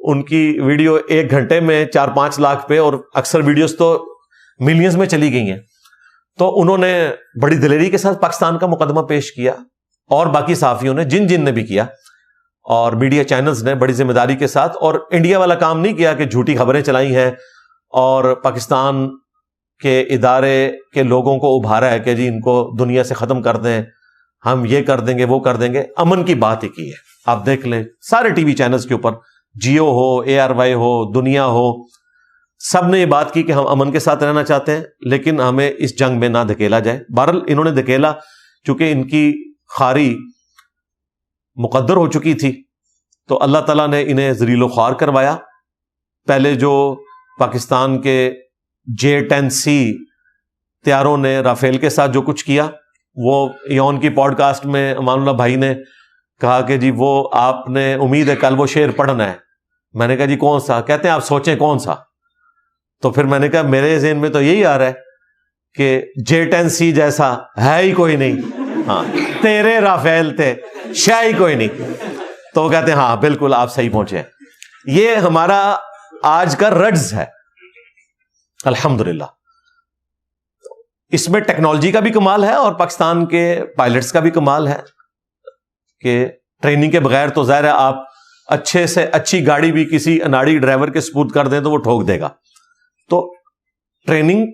ان کی ویڈیو 1 گھنٹے میں 4-5 لاکھ پہ، اور اکثر ویڈیوز تو ملینز میں چلی گئی ہیں. تو انہوں نے بڑی دلیری کے ساتھ پاکستان کا مقدمہ پیش کیا، اور باقی صحافیوں نے جن نے بھی کیا، اور میڈیا چینلز نے بڑی ذمہ داری کے ساتھ. اور انڈیا والا کام نہیں کیا کہ جھوٹی خبریں چلائی ہیں اور پاکستان کے ادارے کے لوگوں کو ابھارا ہے کہ جی ان کو دنیا سے ختم کر دیں، ہم یہ کر دیں گے، وہ کر دیں گے. امن کی بات ہی کی ہے. آپ دیکھ لیں سارے ٹی وی چینلز کے اوپر، جیو ہو، ARY ہو، دنیا ہو، سب نے یہ بات کی کہ ہم امن کے ساتھ رہنا چاہتے ہیں، لیکن ہمیں اس جنگ میں نہ دھکیلا جائے. بہرحال انہوں نے دھکیلا، چونکہ ان کی خاری مقدر ہو چکی تھی، تو اللہ تعالیٰ نے انہیں ذلیل و خوار کروایا. پہلے جو پاکستان کے J-10C طیاروں نے رافیل کے ساتھ جو کچھ کیا، وہ ایون کی پوڈ کاسٹ میں امان اللہ بھائی نے کہا کہ جی وہ آپ نے امید ہے کل وہ شعر پڑھنا ہے. میں نے کہا جی کون سا؟ کہتے ہیں آپ سوچیں کون سا. تو پھر میں نے کہا میرے ذہن میں تو یہی آ رہا ہے کہ J-10C جیسا ہے ہی کوئی نہیں، ہاں تیرے رافیل تھے شاہ ہی کوئی نہیں. تو وہ کہتے ہیں ہاں بالکل آپ صحیح پہنچے. یہ ہمارا آج کا رجز ہے الحمدللہ. اس میں ٹیکنالوجی کا بھی کمال ہے اور پاکستان کے پائلٹس کا بھی کمال ہے کہ ٹریننگ کے بغیر تو ظاہر ہے آپ اچھے سے اچھی گاڑی بھی کسی اناڑی ڈرائیور کے سپرد کر دیں تو وہ ٹھوک دے گا. تو ٹریننگ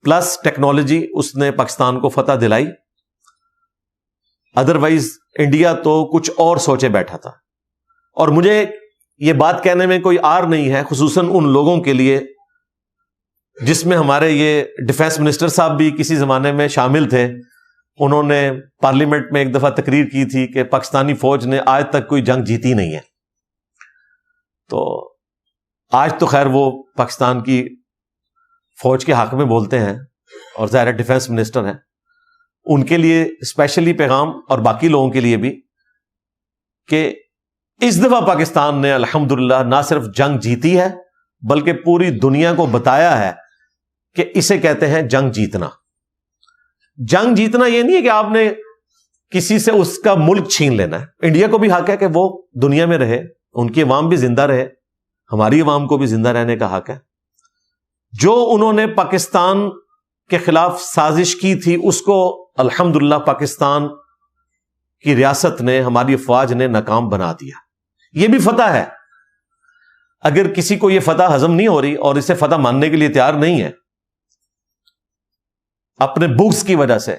پلس ٹیکنالوجی اس نے پاکستان کو فتح دلائی. ادروائز انڈیا تو کچھ اور سوچے بیٹھا تھا. اور مجھے یہ بات کہنے میں کوئی آر نہیں ہے، خصوصاً ان لوگوں کے لیے جس میں ہمارے یہ ڈیفینس منسٹر صاحب بھی کسی زمانے میں شامل تھے. انہوں نے پارلیمنٹ میں ایک دفعہ تقریر کی تھی کہ پاکستانی فوج نے آج تک کوئی جنگ جیتی نہیں ہے. تو آج تو خیر وہ پاکستان کی فوج کے حق میں بولتے ہیں اور ظاہر ڈیفینس منسٹر ہیں. ان کے لیے اسپیشلی پیغام، اور باقی لوگوں کے لیے بھی، کہ اس دفعہ پاکستان نے الحمدللہ نہ صرف جنگ جیتی ہے بلکہ پوری دنیا کو بتایا ہے کہ اسے کہتے ہیں جنگ جیتنا. جنگ جیتنا یہ نہیں ہے کہ آپ نے کسی سے اس کا ملک چھین لینا ہے. انڈیا کو بھی حق ہے کہ وہ دنیا میں رہے, ان کی عوام بھی زندہ رہے, ہماری عوام کو بھی زندہ رہنے کا حق ہے. جو انہوں نے پاکستان کے خلاف سازش کی تھی اس کو الحمدللہ پاکستان کی ریاست نے, ہماری افواج نے ناکام بنا دیا. یہ بھی فتح ہے. اگر کسی کو یہ فتح ہضم نہیں ہو رہی اور اسے فتح ماننے کے لیے تیار نہیں ہے اپنے بغض کی وجہ سے,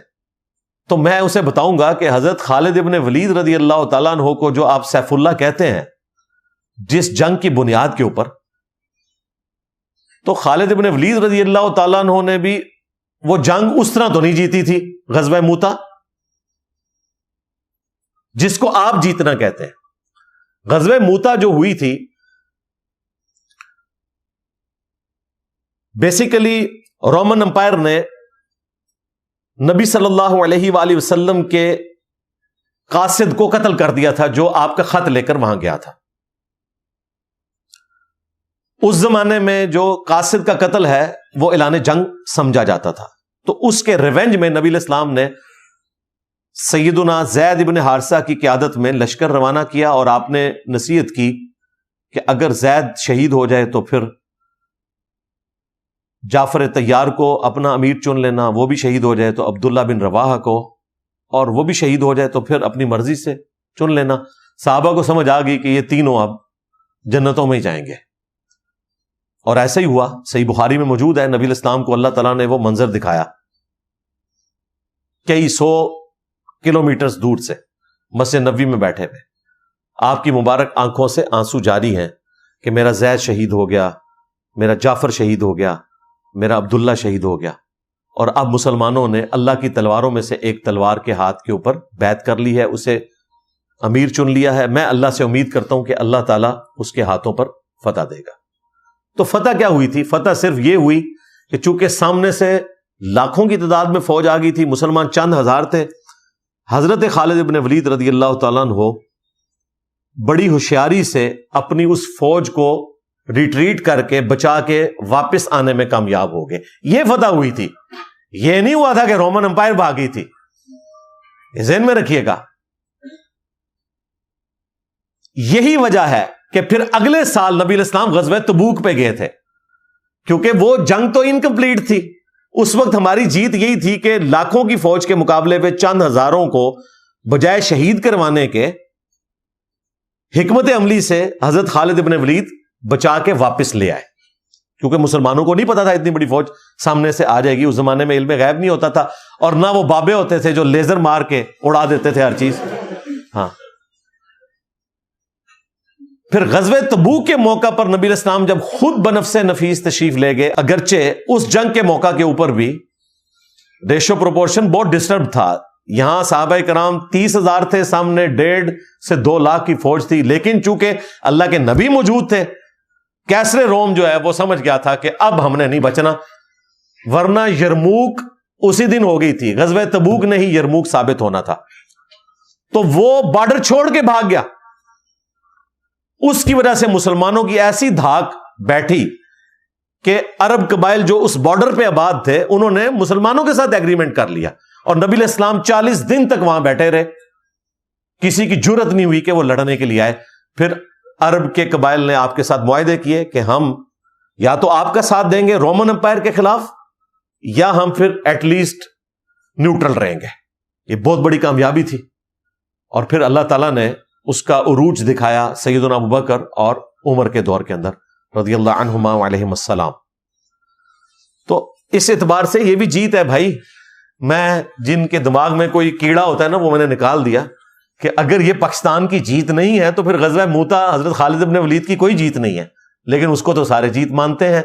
تو میں اسے بتاؤں گا کہ حضرت خالد ابن ولید رضی اللہ تعالیٰ عنہ کو جو آپ سیف اللہ کہتے ہیں جس جنگ کی بنیاد کے اوپر, تو خالد ابن ولید رضی اللہ تعالیٰ عنہ نے بھی وہ جنگ اس طرح تو نہیں جیتی تھی غزوہ موتا جس کو آپ جیتنا کہتے ہیں. غزوہ موتا جو ہوئی تھی بیسیکلی رومن امپائر نے نبی صلی اللہ علیہ وآلہ وسلم کے قاصد کو قتل کر دیا تھا جو آپ کا خط لے کر وہاں گیا تھا. اس زمانے میں جو قاصد کا قتل ہے وہ اعلان جنگ سمجھا جاتا تھا. تو اس کے ریونج میں نبی علیہ السلام نے سیدنا زید ابن حارثہ کی قیادت میں لشکر روانہ کیا اور آپ نے نصیحت کی کہ اگر زید شہید ہو جائے تو پھر جعفر طیار کو اپنا امیر چن لینا, وہ بھی شہید ہو جائے تو عبداللہ بن رواحہ کو, اور وہ بھی شہید ہو جائے تو پھر اپنی مرضی سے چن لینا. صحابہ کو سمجھ آ گئی کہ یہ تینوں اب جنتوں میں ہی جائیں گے, اور ایسا ہی ہوا. صحیح بخاری میں موجود ہے, نبی علیہ السلام کو اللہ تعالیٰ نے وہ منظر دکھایا کئی 100 کلومیٹرز دور سے مسجد نبوی میں بیٹھے ہوئے, آپ کی مبارک آنکھوں سے آنسو جاری ہیں کہ میرا زید شہید ہو گیا, میرا جعفر شہید ہو گیا, میرا عبداللہ شہید ہو گیا, اور اب مسلمانوں نے اللہ کی تلواروں میں سے ایک تلوار کے ہاتھ کے اوپر بیعت کر لی ہے, اسے امیر چن لیا ہے. میں اللہ سے امید کرتا ہوں کہ اللہ تعالیٰ اس کے ہاتھوں پر فتح دے گا. تو فتح کیا ہوئی تھی؟ فتح صرف یہ ہوئی کہ چونکہ سامنے سے لاکھوں کی تعداد میں فوج آ گئی تھی, مسلمان چند ہزار تھے. حضرت خالد ابن ولید رضی اللہ تعالیٰ عنہ بڑی ہوشیاری سے اپنی اس فوج کو ریٹریٹ کر کے بچا کے واپس آنے میں کامیاب ہو گئے. یہ فتح ہوئی تھی. یہ نہیں ہوا تھا کہ رومن امپائر بھاگ گئی تھی, یہ ذہن میں رکھیے گا. یہی وجہ ہے کہ پھر اگلے سال نبی علیہ السلام غزوہ تبوک پہ گئے تھے, کیونکہ وہ جنگ تو انکمپلیٹ تھی. اس وقت ہماری جیت یہی تھی کہ لاکھوں کی فوج کے مقابلے پہ چند ہزاروں کو بجائے شہید کروانے کے حکمت عملی سے حضرت خالد ابن ولید بچا کے واپس لے آئے. کیونکہ مسلمانوں کو نہیں پتا تھا اتنی بڑی فوج سامنے سے آ جائے گی. اس زمانے میں علم غیب نہیں ہوتا تھا, اور نہ وہ بابے ہوتے تھے جو لیزر مار کے اڑا دیتے تھے ہر چیز. ہاں, پھر غزوہ تبوک کے موقع پر نبی علیہ السلام جب خود بنفس نفیس تشریف لے گئے, اگرچہ اس جنگ کے موقع کے اوپر بھی ریشو پروپورشن بہت ڈسٹرب تھا. یہاں صحابہ کرام 30,000 تھے, سامنے 1.5 سے 2 لاکھ کی فوج تھی. لیکن چونکہ اللہ کے نبی موجود تھے, کیسر روم جو ہے وہ سمجھ گیا تھا کہ اب ہم نے نہیں بچنا, ورنہ یرموک اسی دن ہو گئی تھی. غزوہ تبوک نے ہی یرموک ثابت ہونا تھا. تو وہ بارڈر چھوڑ کے بھاگ گیا. اس کی وجہ سے مسلمانوں کی ایسی دھاک بیٹھی کہ عرب قبائل جو اس بارڈر پہ آباد تھے انہوں نے مسلمانوں کے ساتھ ایگریمنٹ کر لیا, اور نبی علیہ السلام 40 دن تک وہاں بیٹھے رہے. کسی کی جرت نہیں ہوئی کہ وہ لڑنے کے لیے آئے. پھر عرب کے قبائل نے آپ کے ساتھ معاہدے کیے کہ ہم یا تو آپ کا ساتھ دیں گے رومن امپائر کے خلاف, یا ہم پھر ایٹ لیسٹ نیوٹرل رہیں گے. یہ بہت بڑی کامیابی تھی. اور پھر اللہ تعالیٰ نے اس کا عروج دکھایا سیدنا ابوبکر اور عمر کے دور کے اندر رضی اللہ عنہما علیہم السلام. تو اس اعتبار سے یہ بھی جیت ہے بھائی. میں جن کے دماغ میں کوئی کیڑا ہوتا ہے نا وہ میں نے نکال دیا کہ اگر یہ پاکستان کی جیت نہیں ہے تو پھر غزوہ موتا حضرت خالد ابن ولید کی کوئی جیت نہیں ہے. لیکن اس کو تو سارے جیت مانتے ہیں,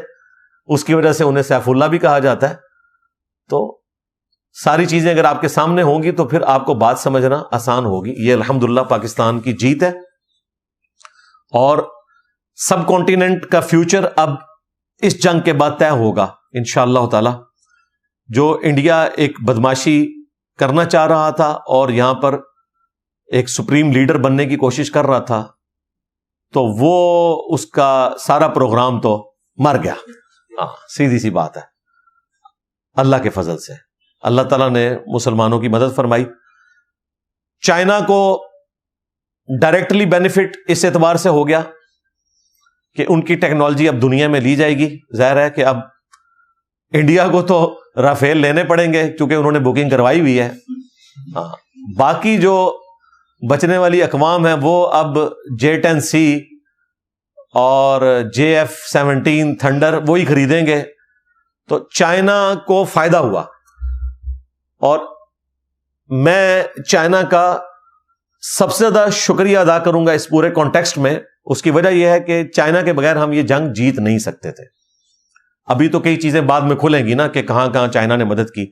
اس کی وجہ سے انہیں سیف اللہ بھی کہا جاتا ہے. تو ساری چیزیں اگر آپ کے سامنے ہوں گی تو پھر آپ کو بات سمجھنا آسان ہوگی. یہ الحمدللہ پاکستان کی جیت ہے, اور سب کانٹیننٹ کا فیوچر اب اس جنگ کے بعد طے ہوگا انشاءاللہ تعالی. جو انڈیا ایک بدماشی کرنا چاہ رہا تھا اور یہاں پر ایک سپریم لیڈر بننے کی کوشش کر رہا تھا, تو وہ اس کا سارا پروگرام تو مر گیا. سیدھی سی بات ہے. اللہ کے فضل سے اللہ تعالیٰ نے مسلمانوں کی مدد فرمائی. چائنا کو ڈائریکٹلی بینیفٹ اس اعتبار سے ہو گیا کہ ان کی ٹیکنالوجی اب دنیا میں لی جائے گی. ظاہر ہے کہ اب انڈیا کو تو رافیل لینے پڑیں گے کیونکہ انہوں نے بکنگ کروائی ہوئی ہے. باقی جو بچنے والی اقوام ہیں وہ اب J-10C اور JF-17 تھنڈر وہی خریدیں گے. تو چائنا کو فائدہ ہوا, اور میں چائنا کا سب سے زیادہ شکریہ ادا کروں گا اس پورے کانٹیکسٹ میں. اس کی وجہ یہ ہے کہ چائنا کے بغیر ہم یہ جنگ جیت نہیں سکتے تھے. ابھی تو کئی چیزیں بعد میں کھلیں گی نا کہ کہاں کہاں چائنا نے مدد کی.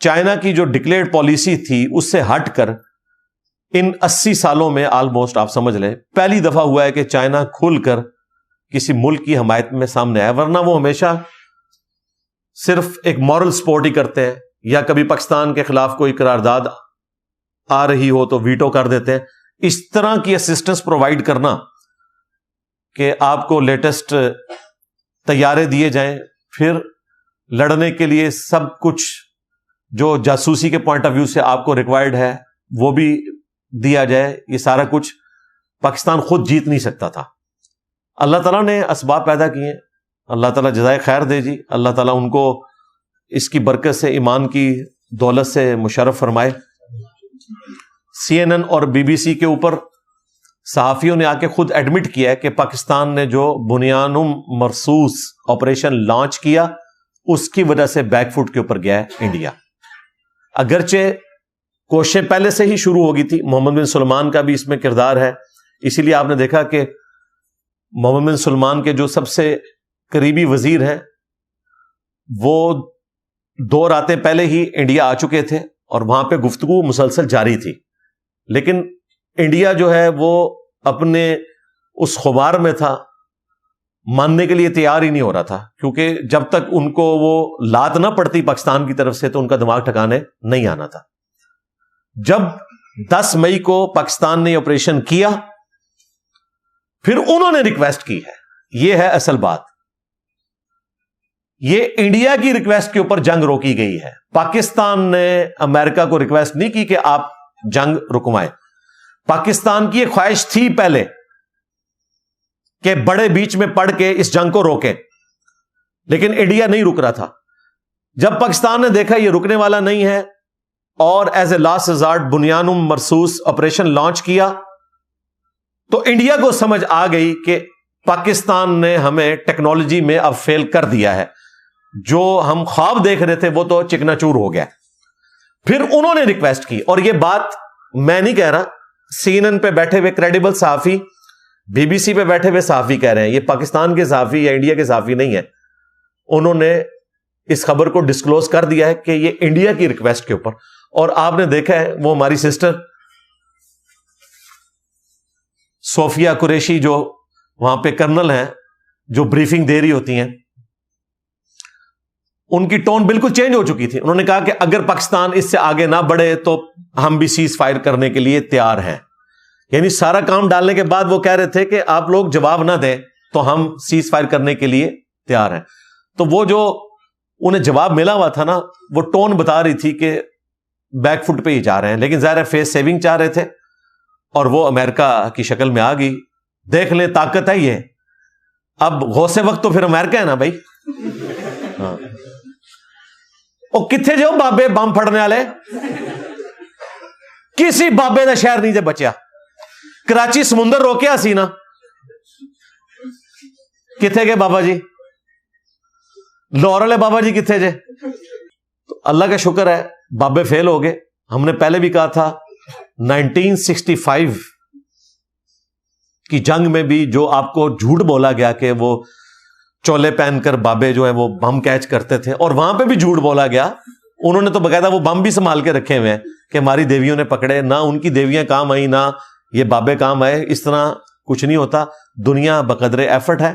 چائنا کی جو ڈکلیئرڈ پالیسی تھی اس سے ہٹ کر ان 80 سالوں میں آلموسٹ آپ سمجھ لیں پہلی دفعہ ہوا ہے کہ چائنا کھل کر کسی ملک کی حمایت میں سامنے آیا. ورنہ وہ ہمیشہ صرف ایک مورل سپورٹ ہی کرتے ہیں, یا کبھی پاکستان کے خلاف کوئی قرارداد آ رہی ہو تو ویٹو کر دیتے ہیں. اس طرح کی اسسٹنس پرووائڈ کرنا کہ آپ کو لیٹسٹ طیارے دیے جائیں, پھر لڑنے کے لیے سب کچھ جو جاسوسی کے پوائنٹ آف ویو سے آپ کو ریکوائرڈ ہے وہ بھی دیا جائے, یہ سارا کچھ پاکستان خود جیت نہیں سکتا تھا. اللہ تعالیٰ نے اسباب پیدا کیے, اللہ تعالیٰ جزائے خیر دے جی. اللہ تعالیٰ ان کو اس کی برکت سے ایمان کی دولت سے مشرف فرمائے. CNN اور BBC کے اوپر صحافیوں نے آ کے خود ایڈمٹ کیا ہے کہ پاکستان نے جو بنیانم مرصوص آپریشن لانچ کیا اس کی وجہ سے بیک فٹ کے اوپر گیا ہے انڈیا. اگرچہ کوششیں پہلے سے ہی شروع ہو گئی تھی, محمد بن سلمان کا بھی اس میں کردار ہے. اسی لیے آپ نے دیکھا کہ محمد بن سلمان کے جو سب سے قریبی وزیر ہیں وہ 2 راتیں پہلے ہی انڈیا آ چکے تھے اور وہاں پہ گفتگو مسلسل جاری تھی. لیکن انڈیا جو ہے وہ اپنے اس خمار میں تھا, ماننے کے لیے تیار ہی نہیں ہو رہا تھا, کیونکہ جب تک ان کو وہ لات نہ پڑتی پاکستان کی طرف سے تو ان کا دماغ ٹھکانے نہیں آنا تھا. جب 10 مئی کو پاکستان نے آپریشن کیا پھر انہوں نے ریکویسٹ کی ہے. یہ ہے اصل بات, یہ انڈیا کی ریکویسٹ کے اوپر جنگ روکی گئی ہے. پاکستان نے امریکہ کو ریکویسٹ نہیں کی کہ آپ جنگ رکوائیں. پاکستان کی ایک خواہش تھی پہلے کہ بڑے بیچ میں پڑ کے اس جنگ کو روکیں, لیکن انڈیا نہیں رک رہا تھا. جب پاکستان نے دیکھا یہ رکنے والا نہیں ہے اور ایز اے لاسٹ ریزارٹ بنیانم مرصوص آپریشن لانچ کیا تو انڈیا کو سمجھ آ گئی کہ پاکستان نے ہمیں ٹیکنالوجی میں اب فیل کر دیا ہے. جو ہم خواب دیکھ رہے تھے وہ تو چکنا چور ہو گیا. پھر انہوں نے ریکویسٹ کی, اور یہ بات میں نہیں کہہ رہا, CNN پہ بیٹھے ہوئے کریڈیبل صحافی, BBC پہ بیٹھے ہوئے صحافی کہہ رہے ہیں, یہ پاکستان کے صحافی یا انڈیا کے صحافی نہیں ہے. انہوں نے اس خبر کو ڈسکلوز کر دیا ہے کہ یہ انڈیا کی ریکویسٹ کے اوپر. اور آپ نے دیکھا ہے وہ ہماری سسٹر صوفیہ قریشی جو وہاں پہ کرنل ہیں, جو بریفنگ دے رہی ہوتی ہیں, ان کی ٹون بالکل چینج ہو چکی تھی. انہوں نے کہا کہ اگر پاکستان اس سے آگے نہ بڑھے تو ہم بھی سیز فائر کرنے کے لیے تیار ہیں. یعنی سارا کام ڈالنے کے بعد وہ کہہ رہے تھے کہ آپ لوگ جواب نہ دیں تو ہم سیز فائر کرنے کے لیے تیار ہیں. تو وہ جو انہیں جواب ملا ہوا تھا نا, وہ ٹون بتا رہی تھی کہ بیک فٹ پہ ہی جا رہے ہیں. لیکن ظاہر ہے فیس سیونگ چاہ رہے تھے اور وہ امریکہ کی شکل میں آ گئی. دیکھ لیں طاقت ہے یہ. اب غوث وقت تو پھر امریکہ ہے نا بھائی. ہاں, وہ کتنے جو بابے بم پھڑنے والے, کسی بابے کا شہر نہیں جے بچیا. کراچی سمندر روکیا سی نا, کتنے گئے بابا جی؟ لاہور والے بابا جی کتنے جے؟ تو اللہ کا شکر ہے بابے فیل ہو گئے. ہم نے پہلے بھی کہا تھا 1965 کی جنگ میں بھی جو آپ کو جھوٹ بولا گیا کہ وہ چولے پہن کر بابے جو ہیں وہ بم کیچ کرتے تھے, اور وہاں پہ بھی جھوٹ بولا گیا. انہوں نے تو باقاعدہ وہ بم بھی سنبھال کے رکھے ہوئے ہیں کہ ہماری دیویوں نے پکڑے, نہ ان کی دیویاں کام آئی نہ یہ بابے کام آئے. اس طرح کچھ نہیں ہوتا. دنیا بقدر ایفرٹ ہے,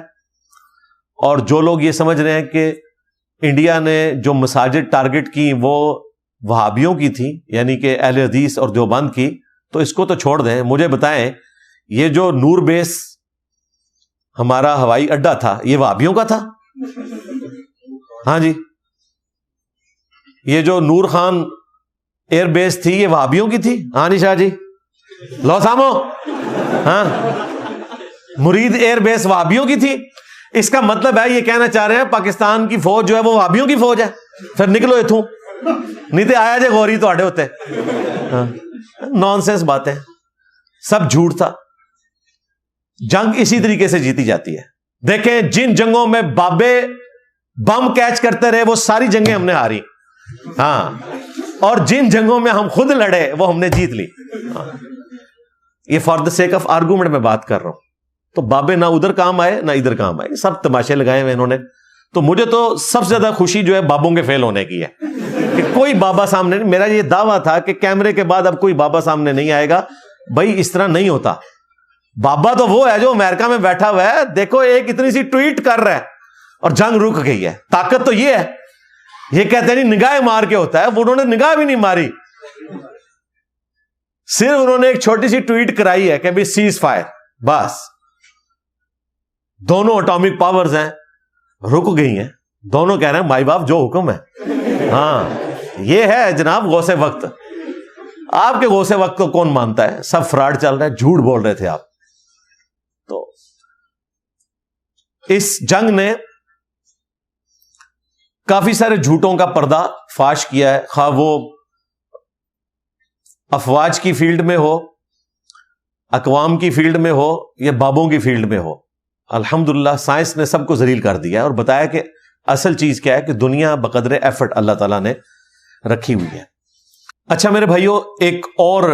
اور جو لوگ یہ سمجھ رہے ہیں کہ انڈیا نے جو مساجد ٹارگٹ کی وہ وہابیوں کی تھی, یعنی کہ اہل حدیث اور دیوبند کی, تو اس کو تو چھوڑ دیں. مجھے بتائیں یہ جو نور بیس ہمارا ہوائی اڈا تھا یہ وہابیوں کا تھا؟ ہاں جی, یہ جو نور خان ایئر بیس تھی یہ وہابیوں کی تھی؟ ہاں نشا جی لو سامو، ہاں مرید ایئر بیس وہابیوں کی تھی؟ اس کا مطلب ہے یہ کہنا چاہ رہے ہیں پاکستان کی فوج جو ہے وہ وہابیوں کی فوج ہے، پھر نکلو اتوں، نہیں تے آیا جے غوری تو آڈے ہوتے. نان سینس باتیں، سب جھوٹ تھا. جنگ اسی طریقے سے جیتی جاتی ہے. دیکھیں جن جنگوں میں بابے بم کیچ کرتے رہے وہ ساری جنگیں ہم نے ہاری، ہاں، اور جن جنگوں میں ہم خود لڑے وہ ہم نے جیت لی. یہ for the sake of argument میں بات کر رہا ہوں. تو بابے نہ ادھر کام آئے نہ ادھر کام آئے، سب تماشے لگائے ہوئے انہوں نے. تو مجھے تو سب سے زیادہ خوشی جو ہے بابوں کے فیل ہونے کی ہے کہ کوئی بابا سامنے نہیں. میرا یہ دعویٰ تھا کہ کیمرے کے بعد اب کوئی بابا سامنے نہیں آئے گا. بھائی اس طرح نہیں ہوتا. بابا تو وہ ہے جو امریکہ میں بیٹھا ہوا ہے، دیکھو ایک اتنی سی ٹویٹ کر رہا ہے اور جنگ رک گئی ہے. طاقت تو یہ ہے. یہ کہتے ہیں نہیں نگاہ مار کے ہوتا ہے، وہ انہوں نے نگاہ بھی نہیں ماری، صرف انہوں نے ایک چھوٹی سی ٹویٹ کرائی ہے کہ بھی سیز فائر، بس. دونوں اٹامک پاورز ہیں، رک گئی ہیں. دونوں کہہ رہے ہیں مائی باپ جو حکم ہے. ہاں یہ ہے جناب غوث وقت. آپ کے غوث وقت کو کون مانتا ہے؟ سب فراڈ چل رہا ہے، جھوٹ بول رہے تھے آپ. تو اس جنگ نے کافی سارے جھوٹوں کا پردہ فاش کیا ہے، خواہ وہ افواج کی فیلڈ میں ہو، اقوام کی فیلڈ میں ہو، یا بابوں کی فیلڈ میں ہو. الحمدللہ سائنس نے سب کو ذلیل کر دیا ہے اور بتایا کہ اصل چیز کیا ہے کہ دنیا بقدر ایفرٹ اللہ تعالیٰ نے رکھی ہوئی ہے. اچھا میرے بھائیوں، ایک اور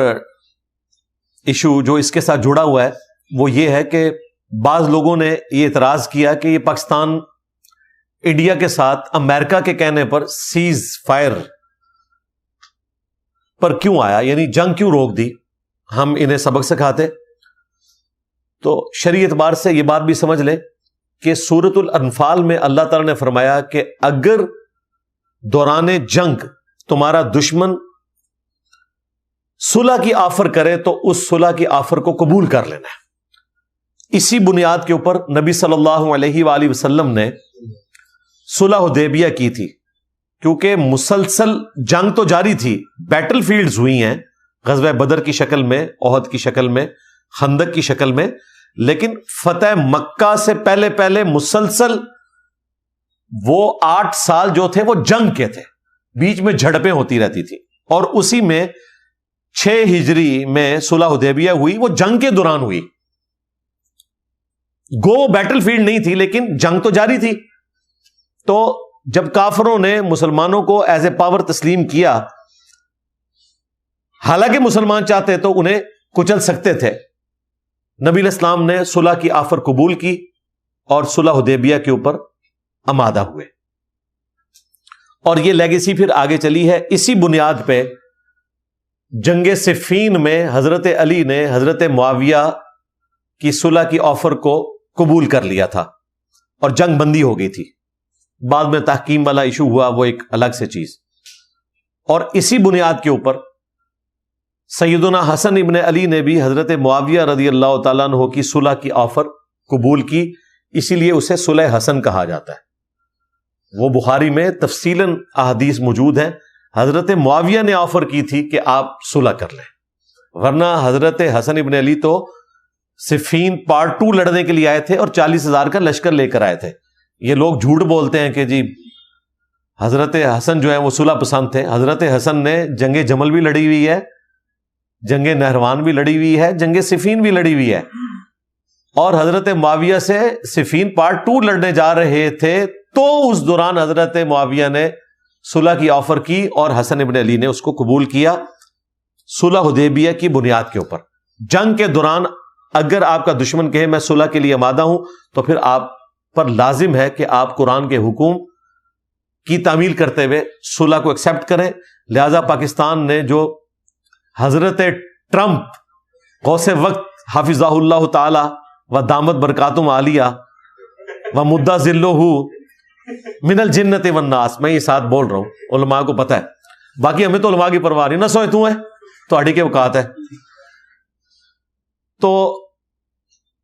ایشو جو اس کے ساتھ جڑا ہوا ہے وہ یہ ہے کہ بعض لوگوں نے یہ اعتراض کیا کہ یہ پاکستان انڈیا کے ساتھ امریکہ کے کہنے پر سیز فائر پر کیوں آیا، یعنی جنگ کیوں روک دی، ہم انہیں سبق سکھاتے. تو شرعی اعتبار سے یہ بات بھی سمجھ لیں کہ سورۃ الانفال میں اللہ تعالیٰ نے فرمایا کہ اگر دوران جنگ تمہارا دشمن صلح کی آفر کرے تو اس صلح کی آفر کو قبول کر لینا ہے. اسی بنیاد کے اوپر نبی صلی اللہ علیہ وآلہ وسلم نے صلح حدیبیہ کی تھی، کیونکہ مسلسل جنگ تو جاری تھی، بیٹل فیلڈز ہوئی ہیں غزوہ بدر کی شکل میں، احد کی شکل میں، خندق کی شکل میں، لیکن فتح مکہ سے پہلے پہلے مسلسل وہ 8 سال جو تھے وہ جنگ کے تھے، بیچ میں جھڑپیں ہوتی رہتی تھی. اور اسی میں 6 ہجری میں صلح حدیبیہ ہوئی، وہ جنگ کے دوران ہوئی. گو بیٹل فیلڈ نہیں تھی لیکن جنگ تو جاری تھی. تو جب کافروں نے مسلمانوں کو ایز اے پاور تسلیم کیا، حالانکہ مسلمان چاہتے تو انہیں کچل سکتے تھے، نبی علیہ السلام نے صلح کی آفر قبول کی اور صلح حدیبیہ کے اوپر آمادہ ہوئے. اور یہ لیگیسی پھر آگے چلی ہے. اسی بنیاد پہ جنگ صفین میں حضرت علی نے حضرت معاویہ کی صلح کی آفر کو قبول کر لیا تھا اور جنگ بندی ہو گئی تھی. بعد میں تحکیم والا ایشو ہوا، وہ ایک الگ سے چیز. اور اسی بنیاد کے اوپر سیدنا حسن ابن علی نے بھی حضرت معاویہ رضی اللہ تعالیٰ عنہ کی صلح کی آفر قبول کی، اسی لیے اسے صلح حسن کہا جاتا ہے. وہ بخاری میں تفصیلاً احادیث موجود ہیں. حضرت معاویہ نے آفر کی تھی کہ آپ صلح کر لیں، ورنہ حضرت حسن ابن علی تو صفین پارٹ 2 لڑنے کے لیے آئے تھے اور 40,000 کا لشکر لے کر آئے تھے. یہ لوگ جھوٹ بولتے ہیں کہ جی حضرت حسن جو ہے وہ صلح پسند تھے. حضرت حسن نے جنگ جمل بھی لڑی ہوئی ہے، جنگ نہروان بھی لڑی ہوئی ہے، جنگ صفین بھی لڑی ہوئی ہے. اور حضرت معاویہ سے صفین پارٹ 2 لڑنے جا رہے تھے تو اس دوران حضرت معاویہ نے صلح کی آفر کی اور حسن ابن علی نے اس کو قبول کیا صلح حدیبیہ کی بنیاد کے اوپر. جنگ کے دوران اگر آپ کا دشمن کہے میں صلح کے لیے آمادہ ہوں تو پھر آپ پر لازم ہے کہ آپ قرآن کے حکم کی تعمیل کرتے ہوئے صلح کو ایکسپٹ کریں. لہذا پاکستان نے جو حضرت ٹرمپ غوث وقت حافظہ اللہ تعالی و دامت برکاتہم عالیہ و مدہ ذلہ من الجنت والناس، میں یہ ساتھ بول رہا ہوں، علماء کو پتہ ہے، باقی ہمیں تو علماء کی پرواہ نہیں، نہ سوئے تو ہے تو اڑی کے اوقات ہے. تو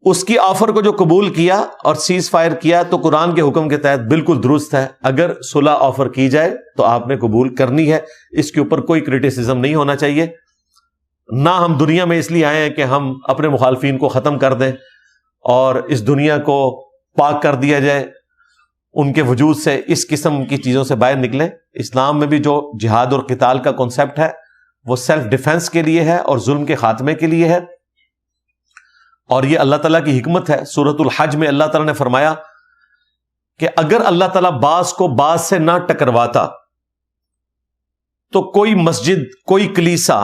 اس کی آفر کو جو قبول کیا اور سیز فائر کیا تو قرآن کے حکم کے تحت بالکل درست ہے. اگر صلح آفر کی جائے تو آپ نے قبول کرنی ہے, اس کے اوپر کوئی کرٹیسزم نہیں ہونا چاہیے. نہ ہم دنیا میں اس لیے آئے ہیں کہ ہم اپنے مخالفین کو ختم کر دیں اور اس دنیا کو پاک کر دیا جائے, ان کے وجود سے اس قسم کی چیزوں سے باہر نکلیں. اسلام میں بھی جو جہاد اور قتال کا کنسپٹ ہے وہ سیلف ڈیفenس کے لیے ہے اور ظلم کے خاتمے کے لیے ہے, اور یہ اللہ تعالیٰ کی حکمت ہے. سورۃ الحج میں اللہ تعالیٰ نے فرمایا کہ اگر اللہ تعالیٰ بعض کو بعض سے نہ ٹکرواتا تو کوئی مسجد, کوئی کلیسا,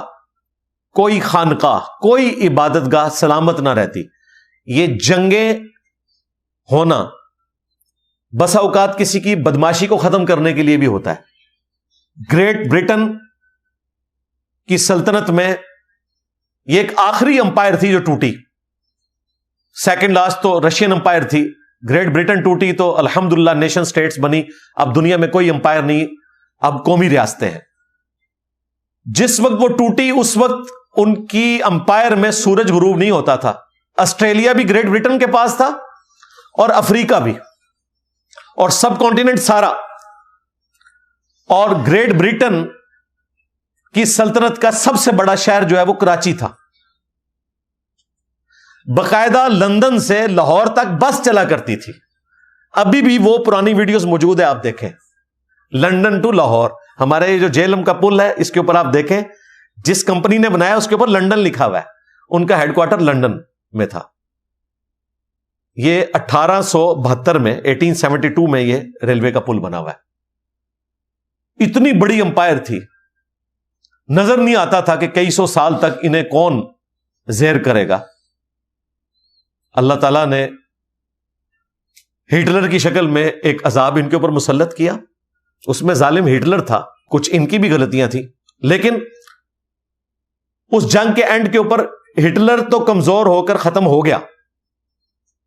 کوئی خانقاہ, کوئی عبادت گاہ سلامت نہ رہتی. یہ جنگیں ہونا بسا اوقات کسی کی بدماشی کو ختم کرنے کے لیے بھی ہوتا ہے. گریٹ برٹن کی سلطنت میں یہ ایک آخری امپائر تھی جو ٹوٹی. سیکنڈ لاسٹ تو رشین امپائر تھی. گریٹ برٹن ٹوٹی تو الحمدللہ نیشن سٹیٹس بنی. اب دنیا میں کوئی امپائر نہیں, اب قومی ریاستیں ہیں. جس وقت وہ ٹوٹی اس وقت ان کی امپائر میں سورج غروب نہیں ہوتا تھا. آسٹریلیا بھی گریٹ برٹن کے پاس تھا اور افریقہ بھی اور سب کانٹیننٹ سارا. اور گریٹ برٹن کی سلطنت کا سب سے بڑا شہر جو ہے وہ کراچی تھا. باقاعدہ لندن سے لاہور تک بس چلا کرتی تھی. ابھی بھی وہ پرانی ویڈیوز موجود ہے, آپ دیکھیں. لندن ٹو لاہور, ہمارے یہ جو جیلم کا پل ہے اس کے اوپر آپ دیکھیں, جس کمپنی نے بنایا اس کے اوپر لندن لکھا ہوا ہے. ان کا ہیڈ کوارٹر لندن میں تھا. یہ 1872 میں 1872 میں یہ ریلوے کا پل بنا ہوا ہے. اتنی بڑی امپائر تھی, نظر نہیں آتا تھا کہ کئی سو سال تک انہیں کون زیر کرے گا. اللہ تعالیٰ نے ہٹلر کی شکل میں ایک عذاب ان کے اوپر مسلط کیا. اس میں ظالم ہٹلر تھا, کچھ ان کی بھی غلطیاں تھیں, لیکن اس جنگ کے اینڈ کے اوپر ہٹلر تو کمزور ہو کر ختم ہو گیا,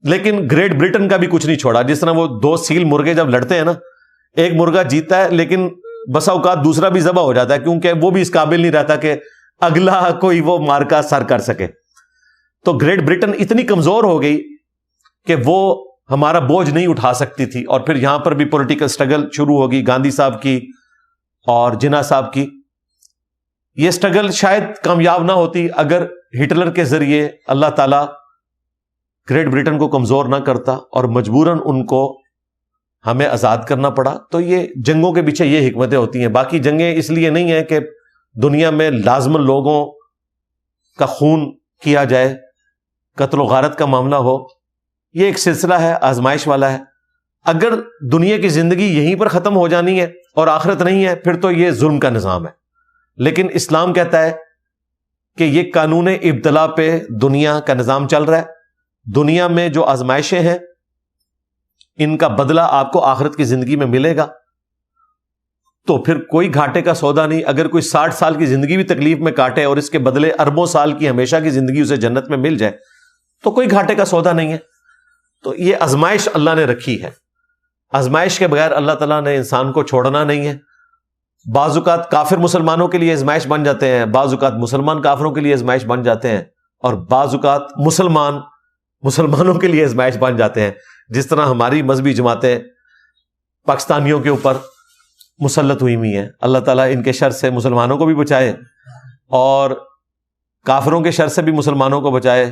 لیکن گریٹ برٹن کا بھی کچھ نہیں چھوڑا. جس طرح وہ دو سیل مرغے جب لڑتے ہیں نا, ایک مرغا جیتتا ہے لیکن بسا اوقات دوسرا بھی ذبح ہو جاتا ہے, کیونکہ وہ بھی اس قابل نہیں رہتا کہ اگلا کوئی وہ مارکا سر کر سکے. تو گریٹ برٹن اتنی کمزور ہو گئی کہ وہ ہمارا بوجھ نہیں اٹھا سکتی تھی. اور پھر یہاں پر بھی پولیٹیکل سٹرگل شروع ہوگی, گاندھی صاحب کی اور جناح صاحب کی. یہ سٹرگل شاید کامیاب نہ ہوتی اگر ہٹلر کے ذریعے اللہ تعالی گریٹ برٹن کو کمزور نہ کرتا اور مجبوراً ان کو ہمیں آزاد کرنا پڑا. تو یہ جنگوں کے پیچھے یہ حکمتیں ہوتی ہیں. باقی جنگیں اس لیے نہیں ہیں کہ دنیا میں لازماً لوگوں کا خون کیا جائے, قتل و غارت کا معاملہ ہو. یہ ایک سلسلہ ہے, آزمائش والا ہے. اگر دنیا کی زندگی یہیں پر ختم ہو جانی ہے اور آخرت نہیں ہے پھر تو یہ ظلم کا نظام ہے. لیکن اسلام کہتا ہے کہ یہ قانون ابتلا پہ دنیا کا نظام چل رہا ہے. دنیا میں جو آزمائشیں ہیں ان کا بدلہ آپ کو آخرت کی زندگی میں ملے گا. تو پھر کوئی گھاٹے کا سودا نہیں. اگر کوئی 60 سال کی زندگی بھی تکلیف میں کاٹے اور اس کے بدلے اربوں سال کی ہمیشہ کی زندگی اسے جنت میں مل جائے تو کوئی گھاٹے کا سودا نہیں ہے. تو یہ آزمائش اللہ نے رکھی ہے. آزمائش کے بغیر اللہ تعالیٰ نے انسان کو چھوڑنا نہیں ہے. بعض اوقات کافر مسلمانوں کے لیے آزمائش بن جاتے ہیں, بعض اوقات مسلمان کافروں کے لیے آزمائش بن جاتے ہیں, اور بعض اوقات مسلمانوں کے لیے آزمائش بن جاتے ہیں. جس طرح ہماری مذہبی جماعتیں پاکستانیوں کے اوپر مسلط ہوئی ہیں. اللہ تعالیٰ ان کے شر سے مسلمانوں کو بھی بچائے اور کافروں کے شر سے بھی مسلمانوں کو بچائے,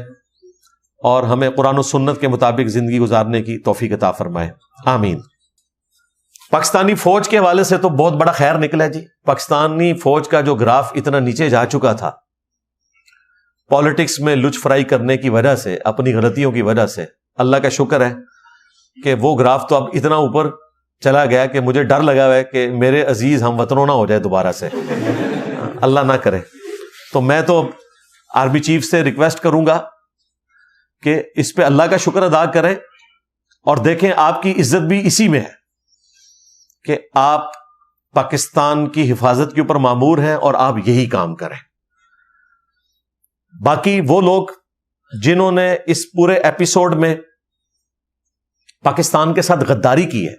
اور ہمیں قرآن و سنت کے مطابق زندگی گزارنے کی توفیق عطا فرمائے. آمین. پاکستانی فوج کے حوالے سے تو بہت بڑا خیر نکلا جی. پاکستانی فوج کا جو گراف اتنا نیچے جا چکا تھا پالیٹکس میں لچ فرائی کرنے کی وجہ سے, اپنی غلطیوں کی وجہ سے, اللہ کا شکر ہے کہ وہ گراف تو اب اتنا اوپر چلا گیا کہ مجھے ڈر لگا ہوا ہے کہ میرے عزیز ہم وطنوں نہ ہو جائے دوبارہ سے, اللہ نہ کرے. تو میں تو آرمی چیف سے ریکویسٹ کروں گا کہ اس پہ اللہ کا شکر ادا کریں اور دیکھیں آپ کی عزت بھی اسی میں ہے کہ آپ پاکستان کی حفاظت کے اوپر مامور ہیں اور آپ یہی کام کریں. باقی وہ لوگ جنہوں نے اس پورے ایپیسوڈ میں پاکستان کے ساتھ غداری کی ہے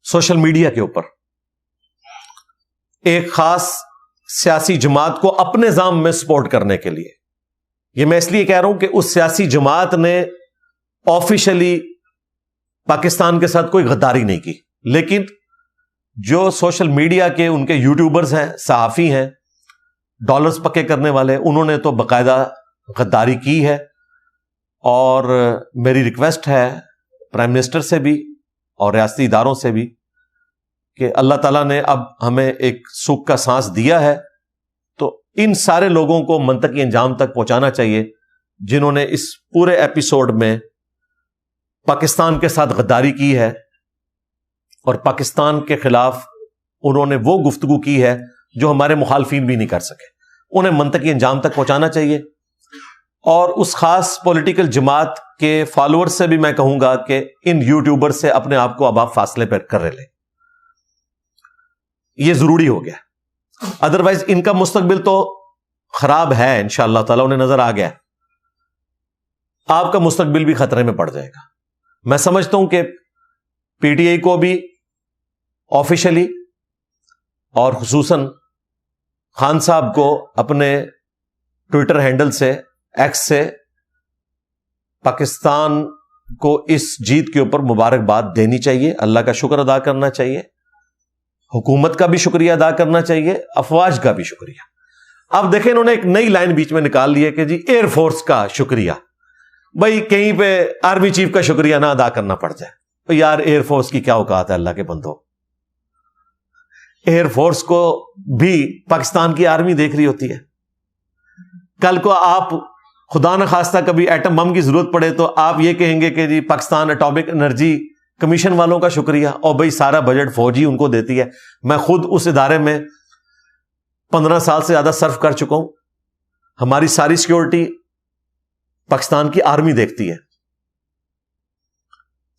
سوشل میڈیا کے اوپر, ایک خاص سیاسی جماعت کو اپنے نظام میں سپورٹ کرنے کے لیے, یہ میں اس لیے کہہ رہا ہوں کہ اس سیاسی جماعت نے آفیشلی پاکستان کے ساتھ کوئی غداری نہیں کی، لیکن جو سوشل میڈیا کے ان کے یوٹیوبرز ہیں، صحافی ہیں، ڈالرز پکے کرنے والے، انہوں نے تو باقاعدہ غداری کی ہے. اور میری ریکویسٹ ہے پرائم منسٹر سے بھی اور ریاستی اداروں سے بھی کہ اللہ تعالیٰ نے اب ہمیں ایک سکھ کا سانس دیا ہے، تو ان سارے لوگوں کو منطقی انجام تک پہنچانا چاہیے جنہوں نے اس پورے ایپیسوڈ میں پاکستان کے ساتھ غداری کی ہے اور پاکستان کے خلاف انہوں نے وہ گفتگو کی ہے جو ہمارے مخالفین بھی نہیں کر سکے. انہیں منطقی انجام تک پہنچانا چاہیے. اور اس خاص پولیٹیکل جماعت کے فالوور سے بھی میں کہوں گا کہ ان یوٹیوبر سے اپنے آپ کو اب آپ فاصلے پر کر لیں، یہ ضروری ہو گیا. ادروائز ان کا مستقبل تو خراب ہے، انشاءاللہ تعالیٰ انہیں نظر آ گیا، آپ کا مستقبل بھی خطرے میں پڑ جائے گا. میں سمجھتا ہوں کہ پی ٹی آئی کو بھی آفیشلی اور خصوصاً خان صاحب کو اپنے ٹویٹر ہینڈل سے، ایکس سے، پاکستان کو اس جیت کے اوپر مبارکباد دینی چاہیے، اللہ کا شکر ادا کرنا چاہیے، حکومت کا بھی شکریہ ادا کرنا چاہیے، افواج کا بھی شکریہ. اب دیکھیں انہوں نے ایک نئی لائن بیچ میں نکال لی ہے کہ جی ایئر فورس کا شکریہ. بھائی کہیں پہ آرمی چیف کا شکریہ نہ ادا کرنا پڑ جائے. تو یار ایئر فورس کی کیا اوقات ہے اللہ کے بندو. ایئر فورس کو بھی پاکستان کی آرمی دیکھ رہی ہوتی ہے. کل کو آپ خدا نہ خواستہ کبھی ایٹم بم کی ضرورت پڑے تو آپ یہ کہیں گے کہ جی پاکستان اٹامک انرجی کمیشن والوں کا شکریہ، اور بھائی سارا بجٹ فوجی ان کو دیتی ہے. میں خود اس ادارے میں 15 سال سے زیادہ سرف کر چکا ہوں. ہماری ساری سیکورٹی پاکستان کی آرمی دیکھتی ہے،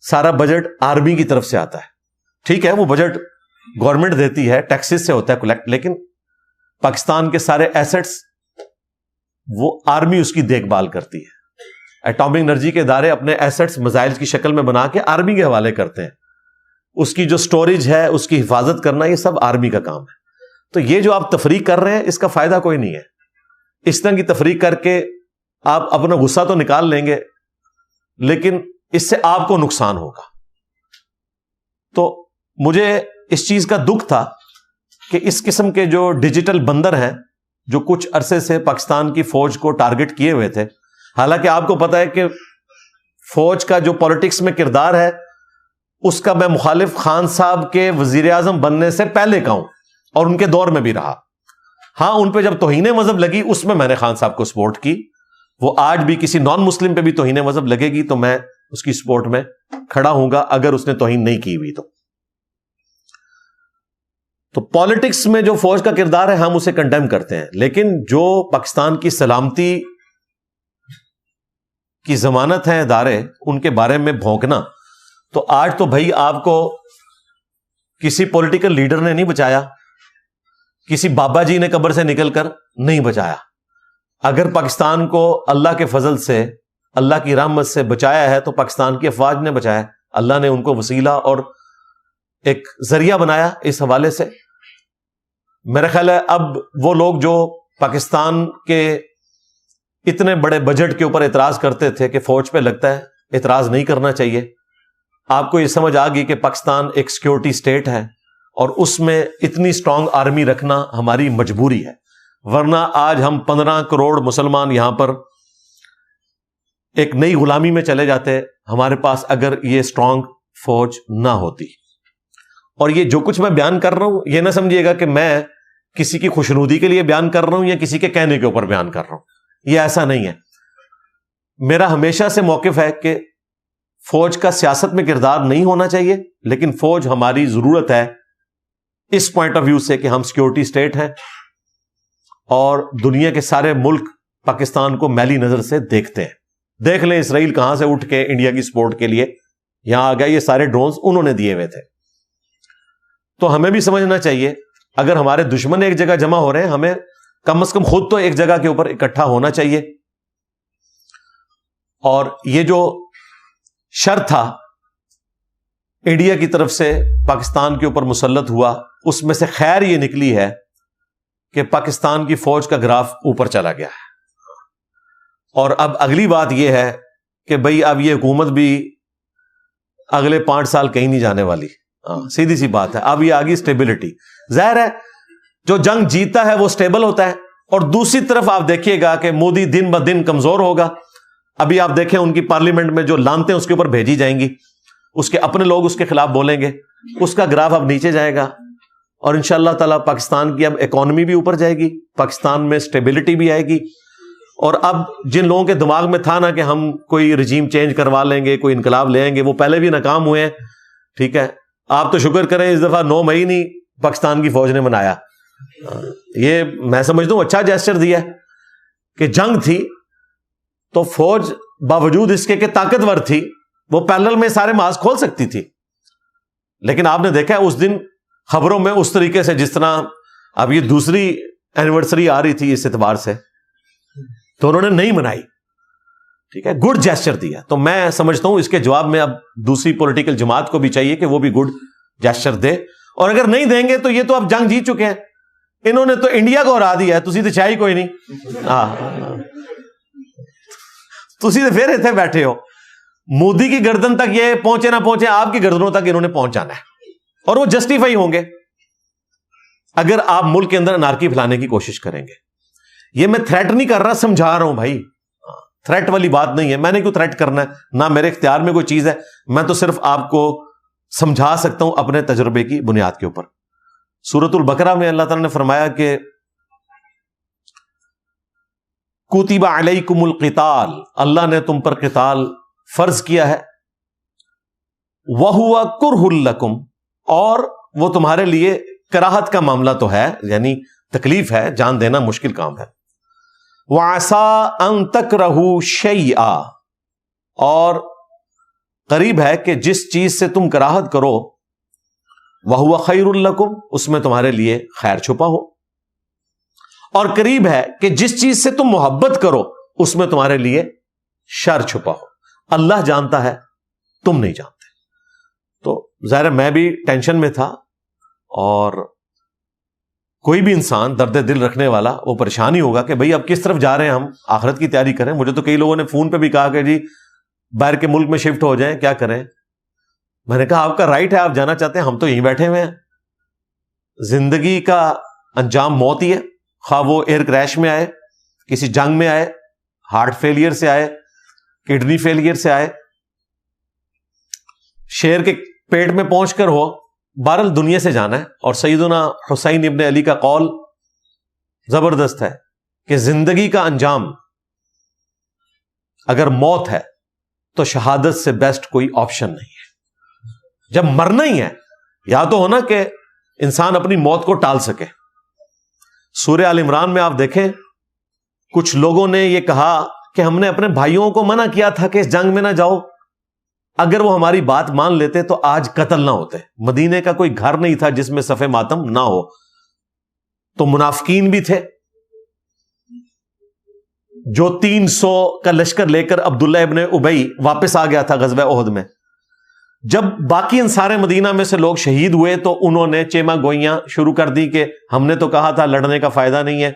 سارا بجٹ آرمی کی طرف سے آتا ہے. ٹھیک ہے وہ بجٹ گورنمنٹ دیتی ہے، ٹیکسز سے ہوتا ہے کلیکٹ، لیکن پاکستان کے سارے ایسٹس وہ آرمی اس کی دیکھ بھال کرتی ہے. ایٹامک انرجی کے ادارے اپنے ایسٹس میزائل کی شکل میں بنا کے آرمی کے حوالے کرتے ہیں. اس کی جو سٹوریج ہے، اس کی حفاظت کرنا، یہ سب آرمی کا کام ہے. تو یہ جو آپ تفریق کر رہے ہیں اس کا فائدہ کوئی نہیں ہے. اس طرح کی تفریق کر کے آپ اپنا غصہ تو نکال لیں گے لیکن اس سے آپ کو نقصان ہوگا. تو مجھے اس چیز کا دکھ تھا کہ اس قسم کے جو ڈیجیٹل بندر ہیں جو کچھ عرصے سے پاکستان کی فوج کو ٹارگٹ کیے ہوئے تھے، حالانکہ آپ کو پتا ہے کہ فوج کا جو پالیٹکس میں کردار ہے اس کا میں مخالف خان صاحب کے وزیر اعظم بننے سے پہلے کا ہوں اور ان کے دور میں بھی رہا. ہاں ان پہ جب توہین مذہب لگی اس میں نے خان صاحب کو سپورٹ کی. وہ آج بھی کسی نان مسلم پہ بھی توہین مذہب لگے گی تو میں اس کی سپورٹ میں کھڑا ہوں گا اگر اس نے توہین نہیں کی ہوئی تو پالیٹکس میں جو فوج کا کردار ہے ہم اسے کنڈیم کرتے ہیں، لیکن جو پاکستان کی سلامتی کی ضمانت ہے ادارے، ان کے بارے میں بھونکنا، تو آج تو بھائی آپ کو کسی پولیٹیکل لیڈر نے نہیں بچایا، کسی بابا جی نے قبر سے نکل کر نہیں بچایا. اگر پاکستان کو اللہ کے فضل سے، اللہ کی رحمت سے بچایا ہے تو پاکستان کی افواج نے بچایا. اللہ نے ان کو وسیلہ اور ایک ذریعہ بنایا. اس حوالے سے میرا خیال ہے اب وہ لوگ جو پاکستان کے اتنے بڑے بجٹ کے اوپر اعتراض کرتے تھے کہ فوج پہ لگتا ہے اعتراض نہیں کرنا چاہیے، آپ کو یہ سمجھ آ گئی کہ پاکستان ایک سیکورٹی سٹیٹ ہے اور اس میں اتنی سٹرونگ آرمی رکھنا ہماری مجبوری ہے. ورنہ آج ہم 15 کروڑ مسلمان یہاں پر ایک نئی غلامی میں چلے جاتے ہمارے پاس اگر یہ سٹرونگ فوج نہ ہوتی. اور یہ جو کچھ میں بیان کر رہا ہوں یہ نہ سمجھیے گا کہ میں کسی کی خوشنودی کے لیے بیان کر رہا ہوں یا کسی کے کہنے کے اوپر بیان کر رہا ہوں، یہ ایسا نہیں ہے. میرا ہمیشہ سے موقف ہے کہ فوج کا سیاست میں کردار نہیں ہونا چاہیے، لیکن فوج ہماری ضرورت ہے اس پوائنٹ آف ویو سے کہ ہم سیکورٹی سٹیٹ ہیں اور دنیا کے سارے ملک پاکستان کو میلی نظر سے دیکھتے ہیں. دیکھ لیں اسرائیل کہاں سے اٹھ کے انڈیا کی سپورٹ کے لیے یہاں آ گیا، یہ سارے ڈرونز انہوں نے دیے ہوئے تھے. تو ہمیں بھی سمجھنا چاہیے اگر ہمارے دشمن ایک جگہ جمع ہو رہے ہیں ہمیں کم از کم خود تو ایک جگہ کے اوپر اکٹھا ہونا چاہیے. اور یہ جو شر تھا انڈیا کی طرف سے پاکستان کے اوپر مسلط ہوا اس میں سے خیر یہ نکلی ہے کہ پاکستان کی فوج کا گراف اوپر چلا گیا ہے. اور اب اگلی بات یہ ہے کہ بھئی اب یہ حکومت بھی اگلے 5 سال کہیں نہیں جانے والی. سیدھی سی بات ہے. اب یہ آگی اسٹیبلٹی. ظاہر ہے جو جنگ جیتا ہے وہ اسٹیبل ہوتا ہے. اور دوسری طرف آپ دیکھیے گا کہ مودی دن بہ دن کمزور ہوگا. ابھی آپ دیکھیں ان کی پارلیمنٹ میں جو لانتیں اس کے اوپر بھیجی جائیں گی, اس کے اپنے لوگ اس کے خلاف بولیں گے, اس کا گراف اب نیچے جائے گا. اور انشاءاللہ تعالیٰ پاکستان کی اب اکانومی بھی اوپر جائے گی, پاکستان میں اسٹیبلٹی بھی آئے گی. اور اب جن لوگوں کے دماغ میں تھا نا کہ ہم کوئی رجیم چینج کروا لیں گے, کوئی انقلاب لے آئیں گے, وہ پہلے بھی ناکام ہوئے ہیں. ٹھیک ہے, آپ تو شکر کریں اس دفعہ 9 مئی نہیں پاکستان کی فوج نے منایا. یہ میں سمجھتا ہوں اچھا جیسچر دیا ہے کہ جنگ تھی تو فوج باوجود اس کے کہ طاقتور تھی وہ پیرلل میں سارے ماسک کھول سکتی تھی. لیکن آپ نے دیکھا اس دن خبروں میں اس طریقے سے, جس طرح اب یہ دوسری اینیورسری آ رہی تھی اس اعتبار سے, تو انہوں نے نہیں منائی. ٹھیک ہے, گڈ جیسچر دیا. تو میں سمجھتا ہوں اس کے جواب میں اب دوسری پولیٹیکل جماعت کو بھی چاہیے کہ وہ بھی گڈ جیسچر دے. اور اگر نہیں دیں گے تو یہ تو اب جنگ جیت چکے ہیں. انہوں نے تو انڈیا کو ہرا دیا ہے, تسی تو چاہیے کوئی نہیں. تسی تو پھر اتنے بیٹھے ہو. مودی کی گردن تک یہ پہنچے نہ پہنچے, آپ کی گردنوں تک انہوں نے پہنچ جانا ہے. اور وہ جسٹیفائی ہوں گے اگر آپ ملک کے اندر انارکی پھیلانے کی کوشش کریں گے. یہ میں تھریٹ نہیں کر رہا, سمجھا رہا ہوں بھائی. تھریٹ والی بات نہیں ہے. میں نے کیوں تھریٹ کرنا ہے, نہ میرے اختیار میں کوئی چیز ہے. میں تو صرف آپ کو سمجھا سکتا ہوں اپنے تجربے کی بنیاد کے اوپر. سورۃ البقرہ میں اللہ تعالیٰ نے فرمایا کہ کتب علیکم القتال, اللہ نے تم پر قتال فرض کیا ہے. وَهُوَ كُرْهٌ لَكُمْ, اور وہ تمہارے لیے کراہت کا معاملہ تو ہے, یعنی تکلیف ہے, جان دینا مشکل کام ہے. وَعَسَىٰ أَن تَكْرَهُوا شَيْئًا, اور قریب ہے کہ جس چیز سے تم کراہت کرو وَهُوَ خَيْرٌ لَكُمْ, اس میں تمہارے لیے خیر چھپا ہو. اور قریب ہے کہ جس چیز سے تم محبت کرو اس میں تمہارے لیے شر چھپا ہو. اللہ جانتا ہے, تم نہیں جانتے. تو ظاہر میں بھی ٹینشن میں تھا, اور کوئی بھی انسان درد دل رکھنے والا وہ پریشان ہی ہوگا کہ بھئی اب کس طرف جا رہے ہیں, ہم آخرت کی تیاری کریں. مجھے تو کئی لوگوں نے فون پہ بھی کہا کہ جی باہر کے ملک میں شفٹ ہو جائیں, کیا کریں. میں نے کہا آپ کا رائٹ ہے, آپ جانا چاہتے ہیں, ہم تو یہیں بیٹھے ہوئے ہیں. زندگی کا انجام موت ہی ہے, خواہ وہ ایئر کریش میں آئے, کسی جنگ میں آئے, ہارٹ فیلئر سے آئے, کڈنی فیلئر سے آئے, شیر کے پیٹ میں پہنچ کر ہو, بہرحال دنیا سے جانا ہے. اور سیدنا حسین ابن علی کا قول زبردست ہے کہ زندگی کا انجام اگر موت ہے تو شہادت سے بیسٹ کوئی آپشن نہیں ہے. جب مرنا ہی ہے, یا تو ہونا کہ انسان اپنی موت کو ٹال سکے. سورہ آل عمران میں آپ دیکھیں کچھ لوگوں نے یہ کہا کہ ہم نے اپنے بھائیوں کو منع کیا تھا کہ اس جنگ میں نہ جاؤ, اگر وہ ہماری بات مان لیتے تو آج قتل نہ ہوتے. مدینے کا کوئی گھر نہیں تھا جس میں صف ماتم نہ ہو. تو منافقین بھی تھے جو 300 کا لشکر لے کر عبداللہ ابن ابی واپس آ گیا تھا غزوہ احد میں. جب باقی انصار مدینہ میں سے لوگ شہید ہوئے تو انہوں نے چیما گوئیاں شروع کر دی کہ ہم نے تو کہا تھا لڑنے کا فائدہ نہیں ہے.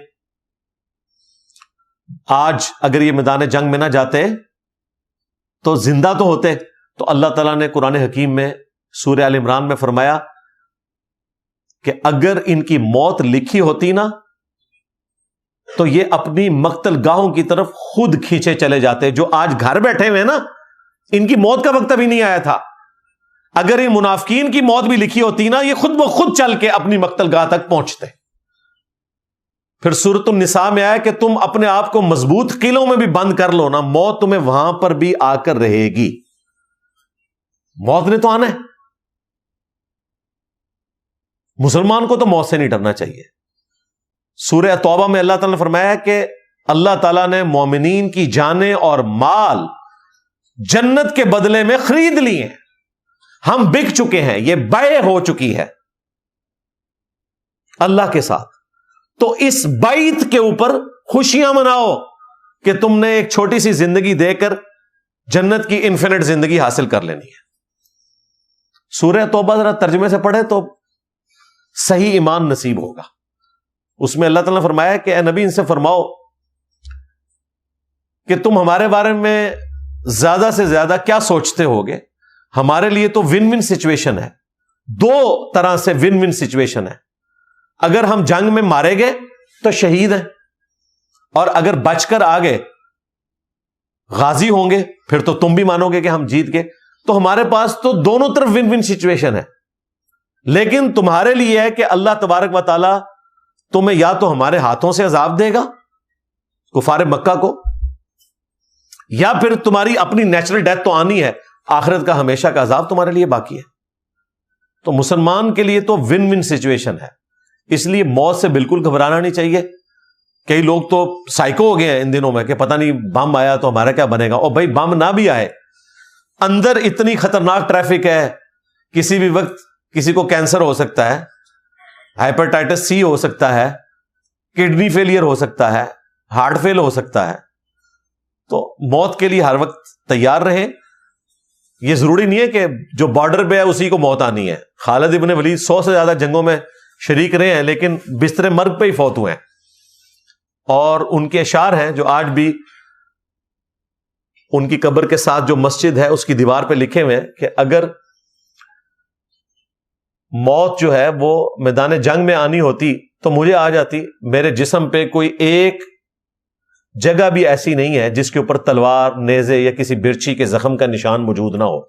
آج اگر یہ میدان جنگ میں نہ جاتے تو زندہ تو ہوتے. تو اللہ تعالیٰ نے قرآن حکیم میں سورہ آل عمران میں فرمایا کہ اگر ان کی موت لکھی ہوتی نا تو یہ اپنی مقتل گاہوں کی طرف خود کھینچے چلے جاتے. جو آج گھر بیٹھے ہوئے نا, ان کی موت کا وقت ابھی نہیں آیا تھا. اگر ان منافقین کی موت بھی لکھی ہوتی نا, یہ خود بخود چل کے اپنی مقتل گاہ تک پہنچتے. پھر سورۃ النساء میں آیا کہ تم اپنے آپ کو مضبوط قلعوں میں بھی بند کر لو نا, موت تمہیں وہاں پر بھی آ کر رہے گی. موت نے تو آنا ہے. مسلمان کو تو موت سے نہیں ڈرنا چاہیے. سورہ توبہ میں اللہ تعالیٰ نے فرمایا کہ اللہ تعالیٰ نے مومنین کی جانیں اور مال جنت کے بدلے میں خرید لی ہیں. ہم بک چکے ہیں, یہ بیع ہو چکی ہے اللہ کے ساتھ. تو اس بیعت کے اوپر خوشیاں مناؤ کہ تم نے ایک چھوٹی سی زندگی دے کر جنت کی انفینٹ زندگی حاصل کر لینی ہے. سورہ توبہ ذرا ترجمے سے پڑھے تو صحیح ایمان نصیب ہوگا. اس میں اللہ تعالیٰ نے فرمایا کہ اے نبی ان سے فرماؤ کہ تم ہمارے بارے میں زیادہ سے زیادہ کیا سوچتے ہوگے. ہمارے لیے تو ون ون سچویشن ہے, دو طرح سے ون ون سچویشن ہے. اگر ہم جنگ میں مارے گئے تو شہید ہیں, اور اگر بچ کر آگے غازی ہوں گے پھر تو تم بھی مانو گے کہ ہم جیت گئے. تو ہمارے پاس تو دونوں طرف ون ون سچویشن ہے. لیکن تمہارے لیے ہے کہ اللہ تبارک و تعالی تمہیں یا تو ہمارے ہاتھوں سے عذاب دے گا کفار مکہ کو, یا پھر تمہاری اپنی نیچرل ڈیتھ تو آنی ہے, آخرت کا ہمیشہ کا عذاب تمہارے لیے باقی ہے. تو مسلمان کے لیے تو ون ون سچویشن ہے, اس لیے موت سے بالکل گھبرانا نہیں چاہیے. کئی لوگ تو سائیکو ہو گئے ہیں ان دنوں میں کہ پتہ نہیں بم آیا تو ہمارا کیا بنے گا. اور بھائی بم نہ بھی آئے, اندر اتنی خطرناک ٹریفک ہے, کسی بھی وقت کسی کو کینسر ہو سکتا ہے, ہائپرٹائٹس سی ہو سکتا ہے, کڈنی فیلئر ہو سکتا ہے, ہارٹ فیل ہو سکتا ہے. تو موت کے لیے ہر وقت تیار رہیں. یہ ضروری نہیں ہے کہ جو بارڈر پہ ہے اسی کو موت آنی ہے. خالد ابن ولید 100 سے زیادہ جنگوں میں شریک رہے ہیں لیکن بستر مرگ پہ ہی فوت ہوئے ہیں. اور ان کے اشعار ہیں جو آج بھی ان کی قبر کے ساتھ جو مسجد ہے اس کی دیوار پہ لکھے ہوئے ہیں کہ اگر موت جو ہے وہ میدان جنگ میں آنی ہوتی تو مجھے آ جاتی. میرے جسم پہ کوئی ایک جگہ بھی ایسی نہیں ہے جس کے اوپر تلوار, نیزے یا کسی برچی کے زخم کا نشان موجود نہ ہو.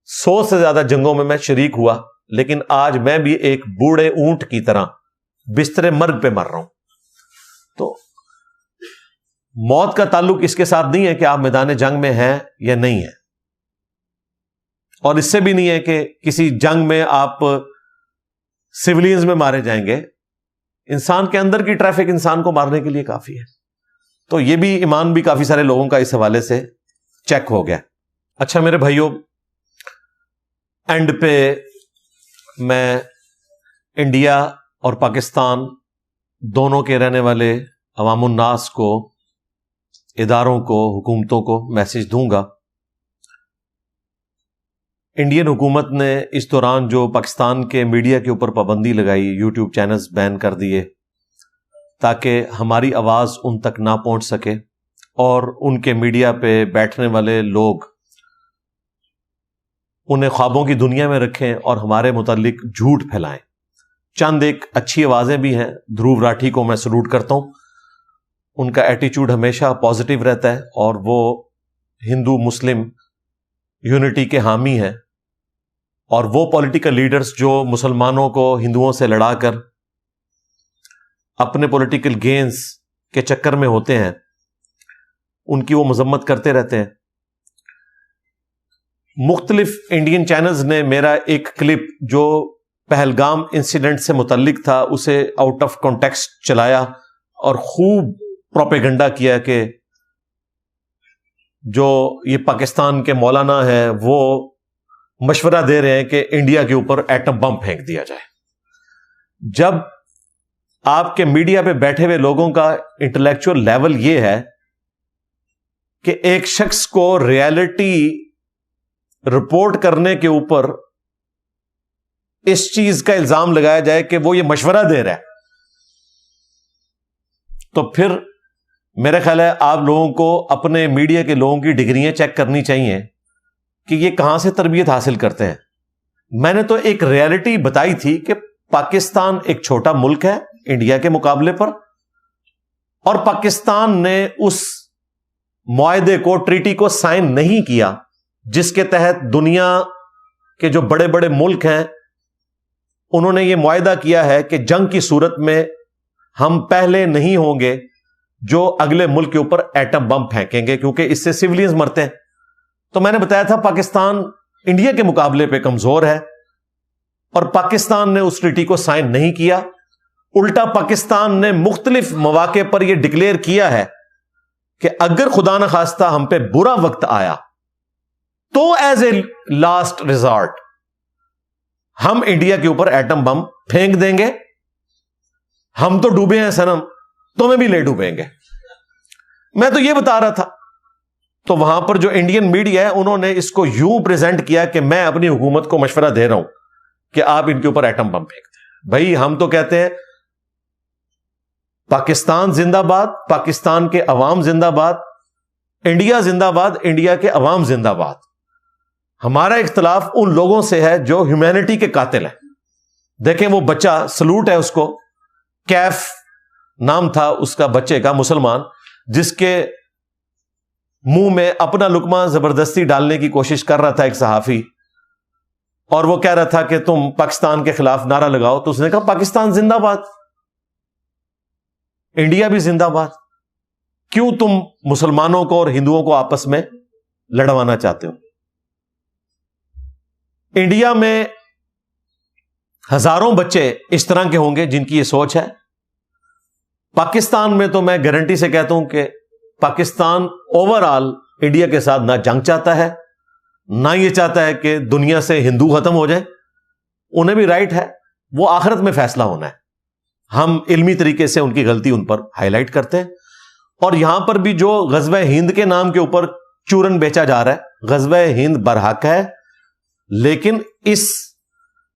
100 سے زیادہ جنگوں میں شریک ہوا, لیکن آج میں بھی ایک بوڑھے اونٹ کی طرح بستر مرگ پہ مر رہا ہوں. تو موت کا تعلق اس کے ساتھ نہیں ہے کہ آپ میدان جنگ میں ہیں یا نہیں ہیں, اور اس سے بھی نہیں ہے کہ کسی جنگ میں آپ سیولینز میں مارے جائیں گے. انسان کے اندر کی ٹریفک انسان کو مارنے کے لیے کافی ہے. تو یہ بھی ایمان بھی کافی سارے لوگوں کا اس حوالے سے چیک ہو گیا. اچھا میرے بھائیوں, اینڈ پہ میں انڈیا اور پاکستان دونوں کے رہنے والے عوام الناس کو, اداروں کو, حکومتوں کو میسج دوں گا. انڈین حکومت نے اس دوران جو پاکستان کے میڈیا کے اوپر پابندی لگائی, یوٹیوب چینلز بین کر دیے تاکہ ہماری آواز ان تک نہ پہنچ سکے, اور ان کے میڈیا پہ بیٹھنے والے لوگ انہیں خوابوں کی دنیا میں رکھیں اور ہمارے متعلق جھوٹ پھیلائیں. چند ایک اچھی آوازیں بھی ہیں. دھروو راٹھی کو میں سلوٹ کرتا ہوں, ان کا ایٹیچیوڈ ہمیشہ پازیٹیو رہتا ہے اور وہ ہندو مسلم یونٹی کے حامی ہیں. اور وہ پولیٹیکل لیڈرز جو مسلمانوں کو ہندوؤں سے لڑا کر اپنے پولیٹیکل گینز کے چکر میں ہوتے ہیں, ان کی وہ مذمت کرتے رہتے ہیں. مختلف انڈین چینلز نے میرا ایک کلپ جو پہلگام انسیڈنٹ سے متعلق تھا اسے آؤٹ آف کانٹیکسٹ چلایا اور خوب پروپیگنڈا کیا کہ جو یہ پاکستان کے مولانا ہیں وہ مشورہ دے رہے ہیں کہ انڈیا کے اوپر ایٹم بم پھینک دیا جائے. جب آپ کے میڈیا پہ بیٹھے ہوئے لوگوں کا انٹلیکچوئل لیول یہ ہے کہ ایک شخص کو ریالٹی رپورٹ کرنے کے اوپر اس چیز کا الزام لگایا جائے کہ وہ یہ مشورہ دے رہا ہے, تو پھر میرا خیال ہے آپ لوگوں کو اپنے میڈیا کے لوگوں کی ڈگریاں چیک کرنی چاہیے کہ یہ کہاں سے تربیت حاصل کرتے ہیں. میں نے تو ایک ریالٹی بتائی تھی کہ پاکستان ایک چھوٹا ملک ہے انڈیا کے مقابلے پر, اور پاکستان نے اس معاہدے کو, ٹریٹی کو سائن نہیں کیا جس کے تحت دنیا کے جو بڑے بڑے ملک ہیں انہوں نے یہ معاہدہ کیا ہے کہ جنگ کی صورت میں ہم پہلے نہیں ہوں گے جو اگلے ملک کے اوپر ایٹم بم پھینکیں گے کیونکہ اس سے سیولینز مرتے ہیں. تو میں نے بتایا تھا پاکستان انڈیا کے مقابلے پہ کمزور ہے اور پاکستان نے اس ٹریٹی کو سائن نہیں کیا. الٹا پاکستان نے مختلف مواقع پر یہ ڈکلیئر کیا ہے کہ اگر خدا نہ خواستہ ہم پہ برا وقت آیا تو ایز اے لاسٹ ریزارٹ ہم انڈیا کے اوپر ایٹم بم پھینک دیں گے. ہم تو ڈوبے ہیں صنم, تمہیں بھی لے ڈوبیں گے. میں تو یہ بتا رہا تھا. تو وہاں پر جو انڈین میڈیا ہے انہوں نے اس کو یوں پریزنٹ کیا کہ میں اپنی حکومت کو مشورہ دے رہا ہوں کہ آپ ان کے اوپر ایٹم بم پھینک دیں. بھائی ہم تو کہتے ہیں پاکستان زندہ باد، پاکستان کے عوام زندہ باد، انڈیا زندہ باد، انڈیا کے عوام زندہ باد۔ ہمارا اختلاف ان لوگوں سے ہے جو ہیومینٹی کے قاتل ہیں۔ دیکھیں وہ بچہ، سلوٹ ہے اس کو، کیف نام تھا اس کا بچے کا، مسلمان، جس کے منہ میں اپنا لقمہ زبردستی ڈالنے کی کوشش کر رہا تھا ایک صحافی، اور وہ کہہ رہا تھا کہ تم پاکستان کے خلاف نعرہ لگاؤ، تو اس نے کہا پاکستان زندہ باد، انڈیا بھی زندہ باد، کیوں تم مسلمانوں کو اور ہندوؤں کو آپس میں لڑوانا چاہتے ہو؟ انڈیا میں ہزاروں بچے اس طرح کے ہوں گے جن کی یہ سوچ ہے۔ پاکستان میں تو میں گارنٹی سے کہتا ہوں کہ پاکستان اوور آل انڈیا کے ساتھ نہ جنگ چاہتا ہے، نہ یہ چاہتا ہے کہ دنیا سے ہندو ختم ہو جائے۔ انہیں بھی رائٹ ہے، وہ آخرت میں فیصلہ ہونا ہے۔ ہم علمی طریقے سے ان کی غلطی ان پر ہائی لائٹ کرتے ہیں، اور یہاں پر بھی جو غزوہ ہند کے نام کے اوپر چورن بیچا جا رہا ہے، غزوہ ہند برحق ہے، لیکن اس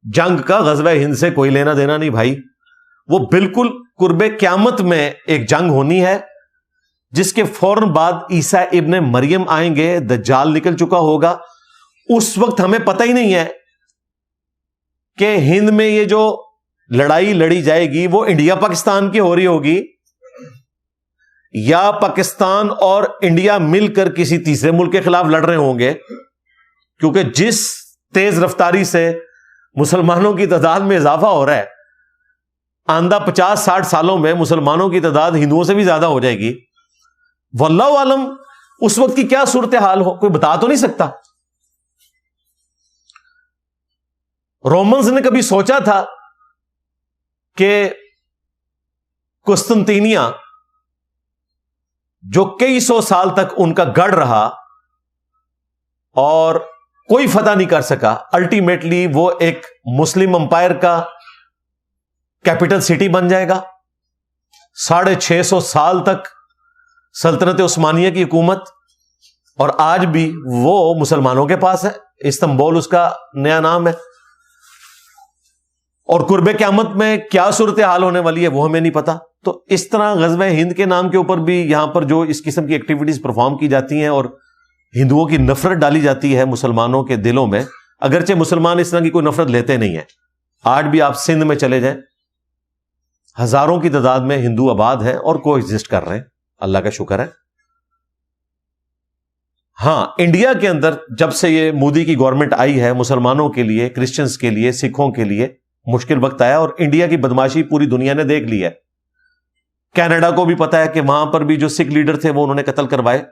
جنگ کا غزوہ ہند سے کوئی لینا دینا نہیں بھائی۔ وہ بالکل قرب قیامت میں ایک جنگ ہونی ہے، جس کے فوراً بعد عیسیٰ ابن مریم آئیں گے، دجال نکل چکا ہوگا۔ اس وقت ہمیں پتہ ہی نہیں ہے کہ ہند میں یہ جو لڑائی لڑی جائے گی وہ انڈیا پاکستان کی ہو رہی ہوگی، یا پاکستان اور انڈیا مل کر کسی تیسرے ملک کے خلاف لڑ رہے ہوں گے، کیونکہ جس تیز رفتاری سے مسلمانوں کی تعداد میں اضافہ ہو رہا ہے، آئندہ 50-60 سالوں میں مسلمانوں کی تعداد ہندوؤں سے بھی زیادہ ہو جائے گی۔ واللہ عالم اس وقت کی کیا صورتحال ہو، کوئی بتا تو نہیں سکتا۔ رومنز نے کبھی سوچا تھا کہ قسطنطینیہ جو کئی سو سال تک ان کا گڑھ رہا اور کوئی فتح نہیں کر سکا، الٹیمیٹلی وہ ایک مسلم امپائر کا کیپٹل سٹی بن جائے گا؟ 650 سال تک سلطنت عثمانیہ کی حکومت، اور آج بھی وہ مسلمانوں کے پاس ہے، استنبول اس کا نیا نام ہے۔ اور قرب قیامت میں کیا صورتحال ہونے والی ہے وہ ہمیں نہیں پتا۔ تو اس طرح غزوہ ہند کے نام کے اوپر بھی یہاں پر جو اس قسم کی ایکٹیویٹیز پرفارم کی جاتی ہیں اور ہندوؤں کی نفرت ڈالی جاتی ہے مسلمانوں کے دلوں میں، اگرچہ مسلمان اس طرح کی کوئی نفرت لیتے نہیں ہیں۔ آج بھی آپ سندھ میں چلے جائیں، ہزاروں کی تعداد میں ہندو آباد ہیں اور کو ایگزسٹ کر رہے ہیں، اللہ کا شکر ہے۔ ہاں، انڈیا کے اندر جب سے یہ مودی کی گورنمنٹ آئی ہے، مسلمانوں کے لیے، کرسچنز کے لیے، سکھوں کے لیے مشکل وقت آیا، اور انڈیا کی بدماشی پوری دنیا نے دیکھ لی ہے۔ کینیڈا کو بھی پتا ہے کہ وہاں پر بھی جو سکھ لیڈر تھے وہ انہوں نے قتل کروائے۔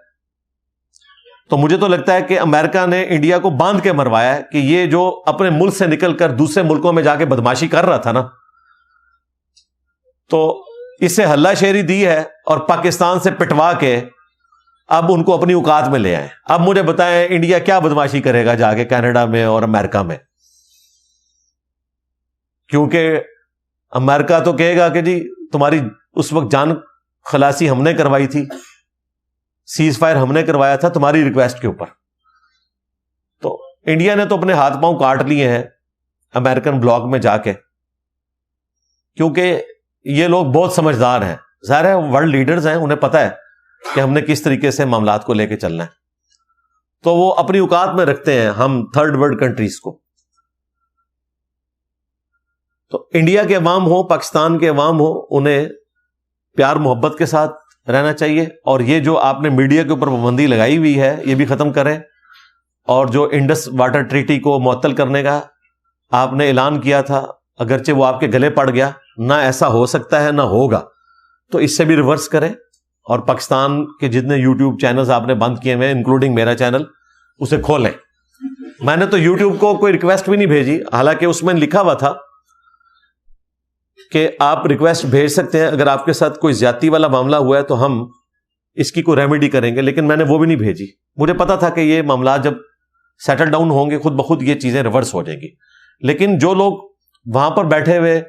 تو مجھے تو لگتا ہے کہ امریکہ نے انڈیا کو باندھ کے مروایا ہے کہ یہ جو اپنے ملک سے نکل کر دوسرے ملکوں میں جا کے بدماشی کر رہا تھا نا، تو اسے ہلہ شیری دی ہے اور پاکستان سے پٹوا کے اب ان کو اپنی اوقات میں لے آئے۔ اب مجھے بتائیں انڈیا کیا بدماشی کرے گا جا کے کینیڈا میں اور امریکہ میں؟ کیونکہ امریکہ تو کہے گا کہ جی تمہاری اس وقت جان خلاصی ہم نے کروائی تھی، سیز فائر ہم نے کروایا تھا تمہاری ریکویسٹ کے اوپر۔ تو انڈیا نے تو اپنے ہاتھ پاؤں کاٹ لیے ہیں امریکن بلاک میں جا کے، کیونکہ یہ لوگ بہت سمجھدار ہیں، ظاہر ہے ورلڈ لیڈرز ہیں، انہیں پتہ ہے کہ ہم نے کس طریقے سے معاملات کو لے کے چلنا ہے، تو وہ اپنی اوقات میں رکھتے ہیں ہم تھرڈ ورلڈ کنٹریز کو۔ تو انڈیا کے عوام ہو، پاکستان کے عوام ہو، انہیں پیار محبت کے ساتھ رہنا چاہیے، اور یہ جو آپ نے میڈیا کے اوپر پابندی لگائی ہوئی ہے یہ بھی ختم کریں، اور جو انڈس واٹر ٹریٹی کو معطل کرنے کا آپ نے اعلان کیا تھا، اگرچہ وہ آپ کے گلے پڑ گیا، نہ ایسا ہو سکتا ہے نہ ہوگا، تو اس سے بھی ریورس کریں، اور پاکستان کے جتنے یوٹیوب چینلز آپ نے بند کیے ہوئے انکلوڈنگ میرا چینل، اسے کھولیں۔ میں نے تو یوٹیوب کو کوئی ریکویسٹ بھی نہیں بھیجی، حالانکہ اس میں لکھا ہوا تھا کہ آپ ریکویسٹ بھیج سکتے ہیں، اگر آپ کے ساتھ کوئی زیادتی والا معاملہ ہوا ہے تو ہم اس کی کوئی ریمیڈی کریں گے، لیکن میں نے وہ بھی نہیں بھیجی۔ مجھے پتا تھا کہ یہ معاملات جب سیٹل ڈاؤن ہوں گے خود بخود یہ چیزیں ریورس ہو جائیں گی، لیکن جو لوگ وہاں پر بیٹھے ہوئے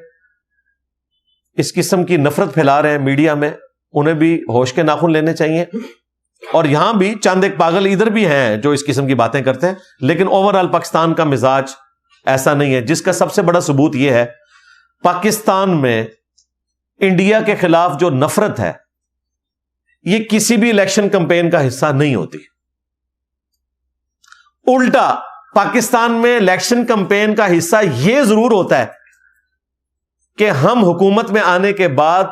اس قسم کی نفرت پھیلا رہے ہیں میڈیا میں، انہیں بھی ہوش کے ناخن لینے چاہیے۔ اور یہاں بھی چند ایک پاگل ادھر بھی ہیں جو اس قسم کی باتیں کرتے ہیں، لیکن اوور آل پاکستان کا مزاج ایسا نہیں ہے، جس کا سب سے بڑا ثبوت یہ ہے پاکستان میں انڈیا کے خلاف جو نفرت ہے یہ کسی بھی الیکشن کمپین کا حصہ نہیں ہوتی. الٹا پاکستان میں الیکشن کمپین کا حصہ یہ ضرور ہوتا ہے کہ ہم حکومت میں آنے کے بعد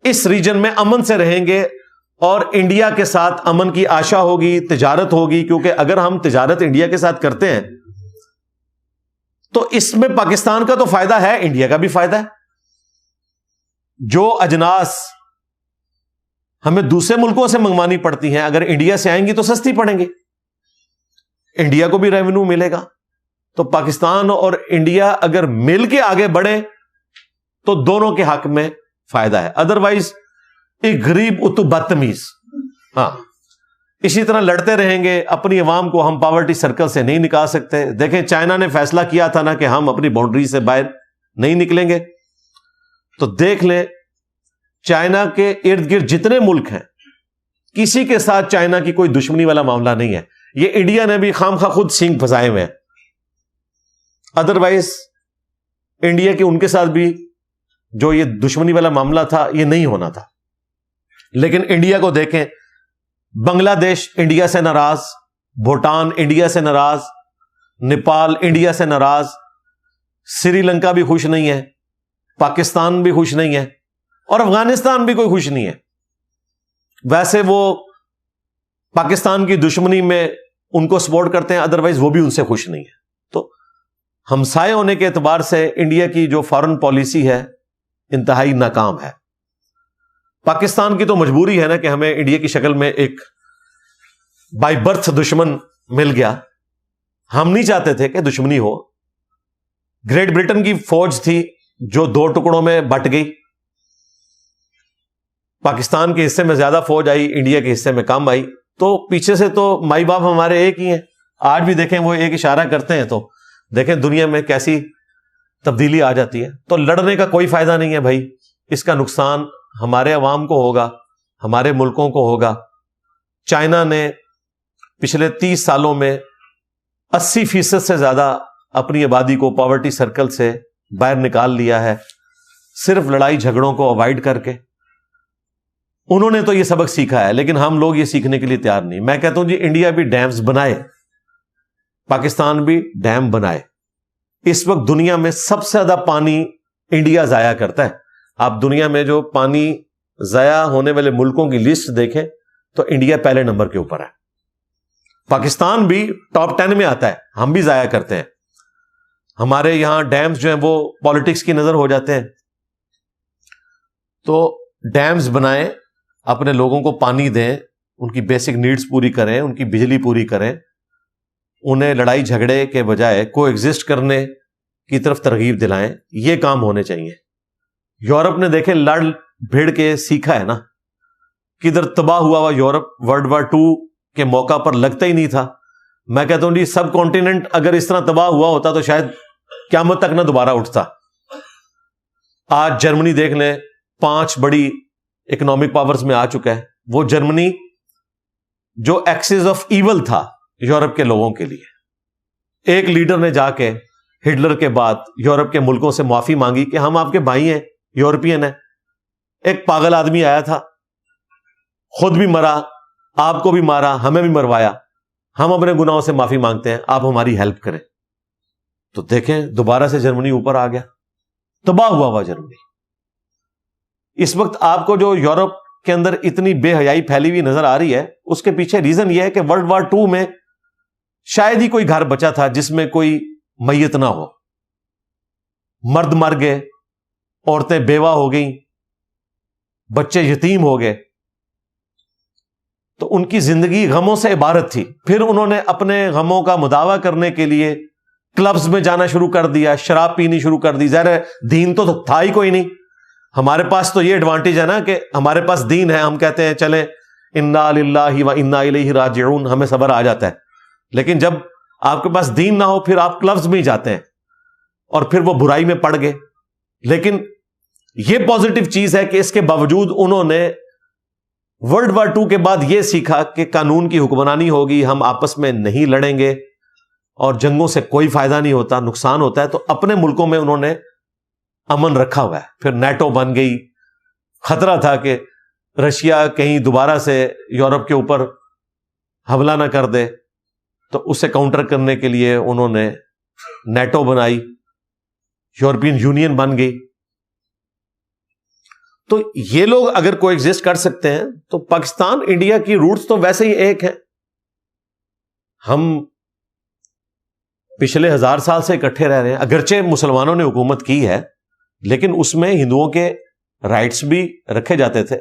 اس ریجن میں امن سے رہیں گے اور انڈیا کے ساتھ امن کی آشا ہوگی, تجارت ہوگی, کیونکہ اگر ہم تجارت انڈیا کے ساتھ کرتے ہیں تو اس میں پاکستان کا تو فائدہ ہے, انڈیا کا بھی فائدہ ہے. جو اجناس ہمیں دوسرے ملکوں سے منگوانی پڑتی ہیں اگر انڈیا سے آئیں گی تو سستی پڑیں گی, انڈیا کو بھی ریونیو ملے گا. تو پاکستان اور انڈیا اگر مل کے آگے بڑھے تو دونوں کے حق میں فائدہ ہے. ادروائز ایک غریب اتو بدتمیز, ہاں اسی طرح لڑتے رہیں گے, اپنی عوام کو ہم پاورٹی سرکل سے نہیں نکال سکتے. دیکھیں چائنا نے فیصلہ کیا تھا نا کہ ہم اپنی باؤنڈری سے باہر نہیں نکلیں گے, تو دیکھ لیں چائنا کے ارد گرد جتنے ملک ہیں کسی کے ساتھ چائنا کی کوئی دشمنی والا معاملہ نہیں ہے. یہ انڈیا نے بھی خام خواہ خود سینگ پھنسائے ہوئے ہیں, ادروائز انڈیا کے ان کے ساتھ بھی جو یہ دشمنی والا معاملہ تھا یہ نہیں ہونا تھا. لیکن انڈیا کو دیکھیں, بنگلہ دیش انڈیا سے ناراض, بھوٹان انڈیا سے ناراض, نیپال انڈیا سے ناراض, سری لنکا بھی خوش نہیں ہے, پاکستان بھی خوش نہیں ہے, اور افغانستان بھی کوئی خوش نہیں ہے. ویسے وہ پاکستان کی دشمنی میں ان کو سپورٹ کرتے ہیں, ادروائز وہ بھی ان سے خوش نہیں ہے. تو ہمسائے ہونے کے اعتبار سے انڈیا کی جو فارن پالیسی ہے انتہائی ناکام ہے. پاکستان کی تو مجبوری ہے نا کہ ہمیں انڈیا کی شکل میں ایک بائی برتھ دشمن مل گیا. ہم نہیں چاہتے تھے کہ دشمنی ہو. گریٹ برٹن کی فوج تھی جو 2 ٹکڑوں میں بٹ گئی, پاکستان کے حصے میں زیادہ فوج آئی, انڈیا کے حصے میں کم آئی. تو پیچھے سے تو مائی باپ ہمارے ایک ہی ہیں, آج بھی دیکھیں وہ ایک اشارہ کرتے ہیں تو دیکھیں دنیا میں کیسی تبدیلی آ جاتی ہے. تو لڑنے کا کوئی فائدہ نہیں ہے بھائی, اس کا نقصان ہمارے عوام کو ہوگا, ہمارے ملکوں کو ہوگا. چائنا نے پچھلے 30 سالوں میں 80% سے زیادہ اپنی آبادی کو پاورٹی سرکل سے باہر نکال لیا ہے, صرف لڑائی جھگڑوں کو اوائڈ کر کے. انہوں نے تو یہ سبق سیکھا ہے, لیکن ہم لوگ یہ سیکھنے کے لیے تیار نہیں. میں کہتا ہوں جی انڈیا بھی ڈیمز بنائے, پاکستان بھی ڈیم بنائے. اس وقت دنیا میں سب سے زیادہ پانی انڈیا ضائع کرتا ہے. آپ دنیا میں جو پانی ضائع ہونے والے ملکوں کی لسٹ دیکھیں تو انڈیا پہلے نمبر کے اوپر ہے. پاکستان بھی ٹاپ 10 میں آتا ہے, ہم بھی ضائع کرتے ہیں. ہمارے یہاں ڈیمز جو ہیں وہ پالیٹکس کی نظر ہو جاتے ہیں. تو ڈیمز بنائیں, اپنے لوگوں کو پانی دیں, ان کی بیسک نیڈز پوری کریں, ان کی بجلی پوری کریں, انہیں لڑائی جھگڑے کے بجائے کو ایگزسٹ کرنے کی طرف ترغیب دلائیں. یہ کام ہونے چاہیے. یورپ نے دیکھے لڑ بھیڑ کے سیکھا ہے نا, کدھر تباہ ہوا یورپ ورلڈ وار 2 کے موقع پر لگتا ہی نہیں تھا. میں کہتا ہوں جی سب کانٹیننٹ اگر اس طرح تباہ ہوا ہوتا تو شاید قیامت تک نہ دوبارہ اٹھتا. آج جرمنی دیکھ لیں, 5 بڑی اکنامک پاورز میں آ چکا ہے. وہ جرمنی جو ایکسس آف ایول تھا یورپ کے لوگوں کے لیے, ایک لیڈر نے جا کے ہٹلر کے بعد یورپ کے ملکوں سے معافی مانگی کہ ہم آپ کے بھائی ہیں, یورپین ہیں. ایک پاگل آدمی آیا تھا, خود بھی مرا, آپ کو بھی مارا, ہمیں بھی مروایا. ہم اپنے گناہوں سے معافی مانگتے ہیں, آپ ہماری ہیلپ کریں. تو دیکھیں دوبارہ سے جرمنی اوپر آ گیا, تباہ ہوا جرمنی. اس وقت آپ کو جو یورپ کے اندر اتنی بے حیائی پھیلی ہوئی نظر آ رہی ہے, اس کے پیچھے ریزن یہ ہے کہ ورلڈ وار 2 میں شاید ہی کوئی گھر بچا تھا جس میں کوئی میت نہ ہو. مرد مر گئے, عورتیں بیوہ ہو گئیں, بچے یتیم ہو گئے. تو ان کی زندگی غموں سے عبارت تھی. پھر انہوں نے اپنے غموں کا مداوع کرنے کے لیے کلبز میں جانا شروع کر دیا, شراب پینی شروع کر دی. ظاہر ہے دین تو تھا ہی کوئی نہیں. ہمارے پاس تو یہ ایڈوانٹیج ہے نا کہ ہمارے پاس دین ہے, ہم کہتے ہیں چلیں انا للہ و انا الیہ راجعون, ہمیں صبر آ جاتا ہے. لیکن جب آپ کے پاس دین نہ ہو پھر آپ کلبز میں ہی جاتے ہیں, اور پھر وہ برائی میں پڑ گئے. لیکن یہ پازیٹو چیز ہے کہ اس کے باوجود انہوں نے ورلڈ وار 2 کے بعد یہ سیکھا کہ قانون کی حکمرانی ہوگی, ہم آپس میں نہیں لڑیں گے, اور جنگوں سے کوئی فائدہ نہیں ہوتا, نقصان ہوتا ہے. تو اپنے ملکوں میں انہوں نے امن رکھا ہوا ہے. پھر نیٹو بن گئی. خطرہ تھا کہ رشیا کہیں دوبارہ سے یورپ کے اوپر حملہ نہ کر دے، تو اسے کاؤنٹر کرنے کے لیے انہوں نے نیٹو بنائی، یورپین یونین بن گئی. تو یہ لوگ اگر کو ایگزسٹ کر سکتے ہیں تو پاکستان انڈیا کی روٹس تو ویسے ہی ایک ہیں. ہم پچھلے 1000 سال سے اکٹھے رہ رہے ہیں. اگرچہ مسلمانوں نے حکومت کی ہے لیکن اس میں ہندوؤں کے رائٹس بھی رکھے جاتے تھے.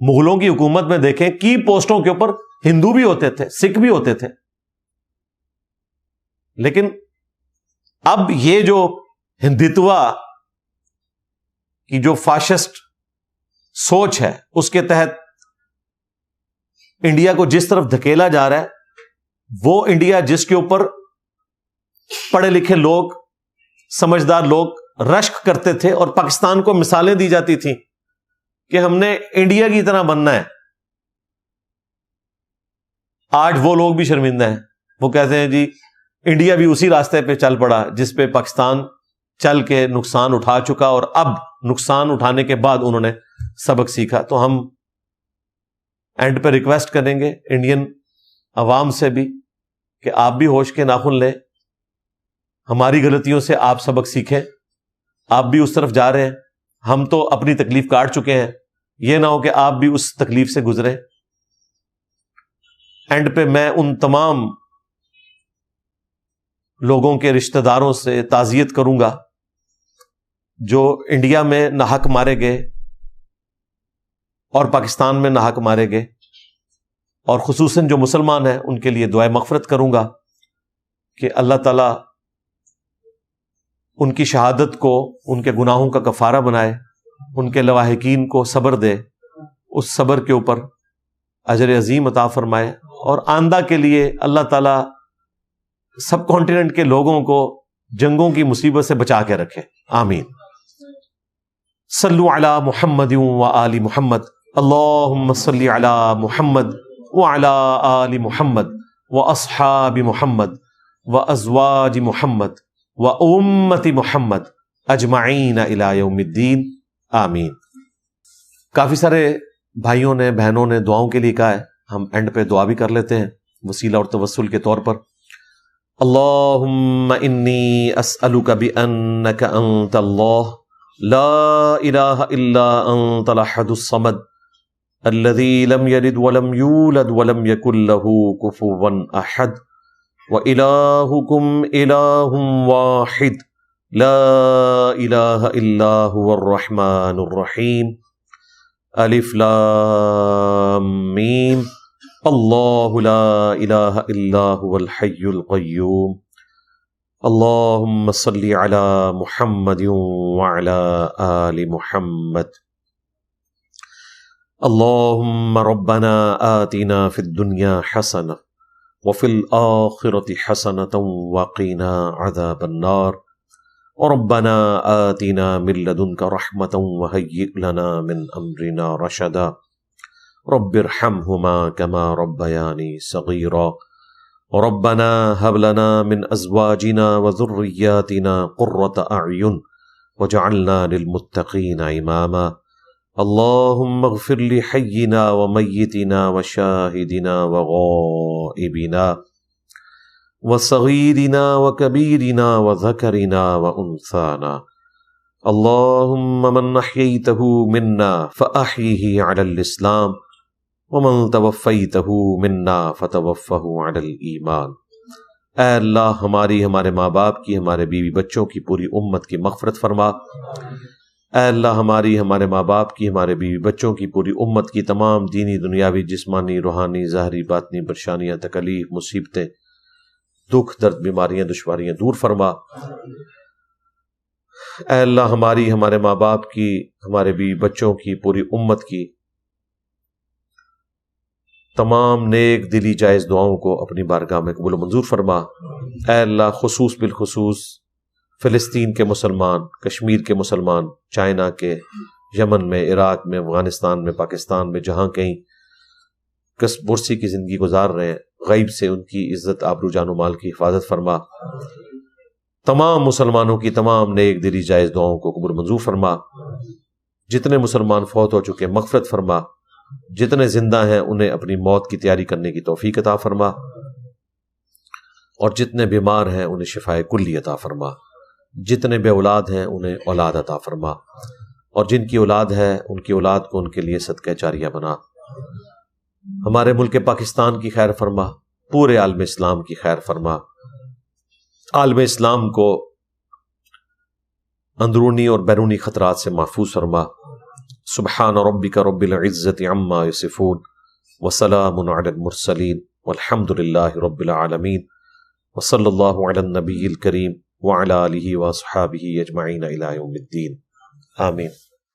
مغلوں کی حکومت میں دیکھیں کی پوسٹوں کے اوپر ہندو بھی ہوتے تھے، سکھ بھی ہوتے تھے. لیکن اب یہ جو ہندتوا کی جو فاشسٹ سوچ ہے اس کے تحت انڈیا کو جس طرف دھکیلا جا رہا ہے، وہ انڈیا جس کے اوپر پڑھے لکھے لوگ، سمجھدار لوگ رشک کرتے تھے اور پاکستان کو مثالیں دی جاتی تھیں کہ ہم نے انڈیا کی طرح بننا ہے، آج وہ لوگ بھی شرمندہ ہیں. وہ کہتے ہیں جی انڈیا بھی اسی راستے پہ چل پڑا جس پہ پاکستان چل کے نقصان اٹھا چکا، اور اب نقصان اٹھانے کے بعد انہوں نے سبق سیکھا. تو ہم اینڈ پہ ریکویسٹ کریں گے انڈین عوام سے بھی کہ آپ بھی ہوش کے ناخن لیں، ہماری غلطیوں سے آپ سبق سیکھیں. آپ بھی اس طرف جا رہے ہیں، ہم تو اپنی تکلیف کاٹ چکے ہیں، یہ نہ ہو کہ آپ بھی اس تکلیف سے گزریں. اینڈ پہ میں ان تمام لوگوں کے رشتہ داروں سے تعزیت کروں گا جو انڈیا میں ناحق مارے گئے اور پاکستان میں ناحق مارے گئے، اور خصوصاً جو مسلمان ہیں ان کے لیے دعائے مغفرت کروں گا کہ اللہ تعالیٰ ان کی شہادت کو ان کے گناہوں کا کفارہ بنائے، ان کے لواحقین کو صبر دے، اس صبر کے اوپر اجر عظیم عطا فرمائے، اور آئندہ کے لیے اللہ تعالیٰ سب کانٹیننٹ کے لوگوں کو جنگوں کی مصیبت سے بچا کے رکھے. آمین. صلو علی محمد و آل محمد. اللہم صلی علی محمد وعلی آل محمد واصحاب محمد وازواج محمد وامت محمد اجمعین الی یوم الدین. آمین. کافی سارے بھائیوں نے، بہنوں نے دعاؤں کے لیے کہا ہے، ہم اینڈ پہ دعا بھی کر لیتے ہیں وسیلہ اور توسل کے طور پر. اللہم انی اسألک بانک انت اللہ لا الہ الا انت الاحد الصمد الذی لم یلد ولم یولد ولم یکن له کفوا احد وإلہکم الہ واحد لا الہ الا هو الرحمن الرحیم. الف لام میم. اللہ لا الہ الا هو الحی القیوم. اللہم صلی علی محمد وعلی آل محمد. اللہم ربنا آتنا فی الدنیا حسنہ وفی الآخرۃ حسنۃ وقنا عذاب النار. ربنا آتنا من لدنک رحمۃ وہیئ لنا من امرنا رشدا. رب ارحمہما کما ربیانی صغیرا. ربنا هب لنا من ازواجنا وذریاتنا قرۃ اعین وجعلنا للمتقین اماما. اللہم اغفر لحینا ومیتنا وشاہدنا وغائبنا وصغیرنا وکبیرنا وذکرنا وانثانا. اللہم من احییتہ منا فاحیہ علی الاسلام ومن توفیتہ منا فتوفہ علی الایمان. اے اللہ ہماری، ہمارے ماں باپ کی، ہمارے بیوی بچوں کی، پوری امت کی مغفرت فرما. اے اللہ ہماری، ہمارے ماں باپ کی، ہمارے بیوی بچوں کی، پوری امت کی تمام دینی، دنیاوی، جسمانی، روحانی، ظاہری، باطنی پریشانیاں، تکلیف، مصیبتیں، دکھ، درد، بیماریاں، دشواریاں دور فرما. اے اللہ ہماری، ہمارے ماں باپ کی، ہمارے بیوی بچوں کی، پوری امت کی تمام نیک دلی جائز دعاؤں کو اپنی بارگاہ میں قبول و منظور فرما. اے اللہ خصوص بالخصوص فلسطین کے مسلمان، کشمیر کے مسلمان، چائنا کے، یمن میں، عراق میں، افغانستان میں، پاکستان میں، جہاں کہیں کس برسی کی زندگی گزار رہے ہیں، غیب سے ان کی عزت، آبرو، جان و مال کی حفاظت فرما. تمام مسلمانوں کی تمام نیک دلی جائز دعاؤں کو قبول منظور فرما، جتنے مسلمان فوت ہو چکے مغفرت فرما، جتنے زندہ ہیں انہیں اپنی موت کی تیاری کرنے کی توفیق عطا فرما، اور جتنے بیمار ہیں انہیں شفائے کلی عطا فرما، جتنے بے اولاد ہیں انہیں اولاد عطا فرما، اور جن کی اولاد ہے ان کی اولاد کو ان کے لیے صدقہ جاریہ بنا۔ ہمارے ملک پاکستان کی خیر فرما، پورے عالم اسلام کی خیر فرما، عالم اسلام کو اندرونی اور بیرونی خطرات سے محفوظ فرما۔ سبحان ربک رب العزت عما یصفون وسلام علی المرسلین والحمد للہ رب العالمین وصلی اللہ علی النبی الکریم وعلی آلہ واصحابہ اجمعین الی یوم الدین، آمین۔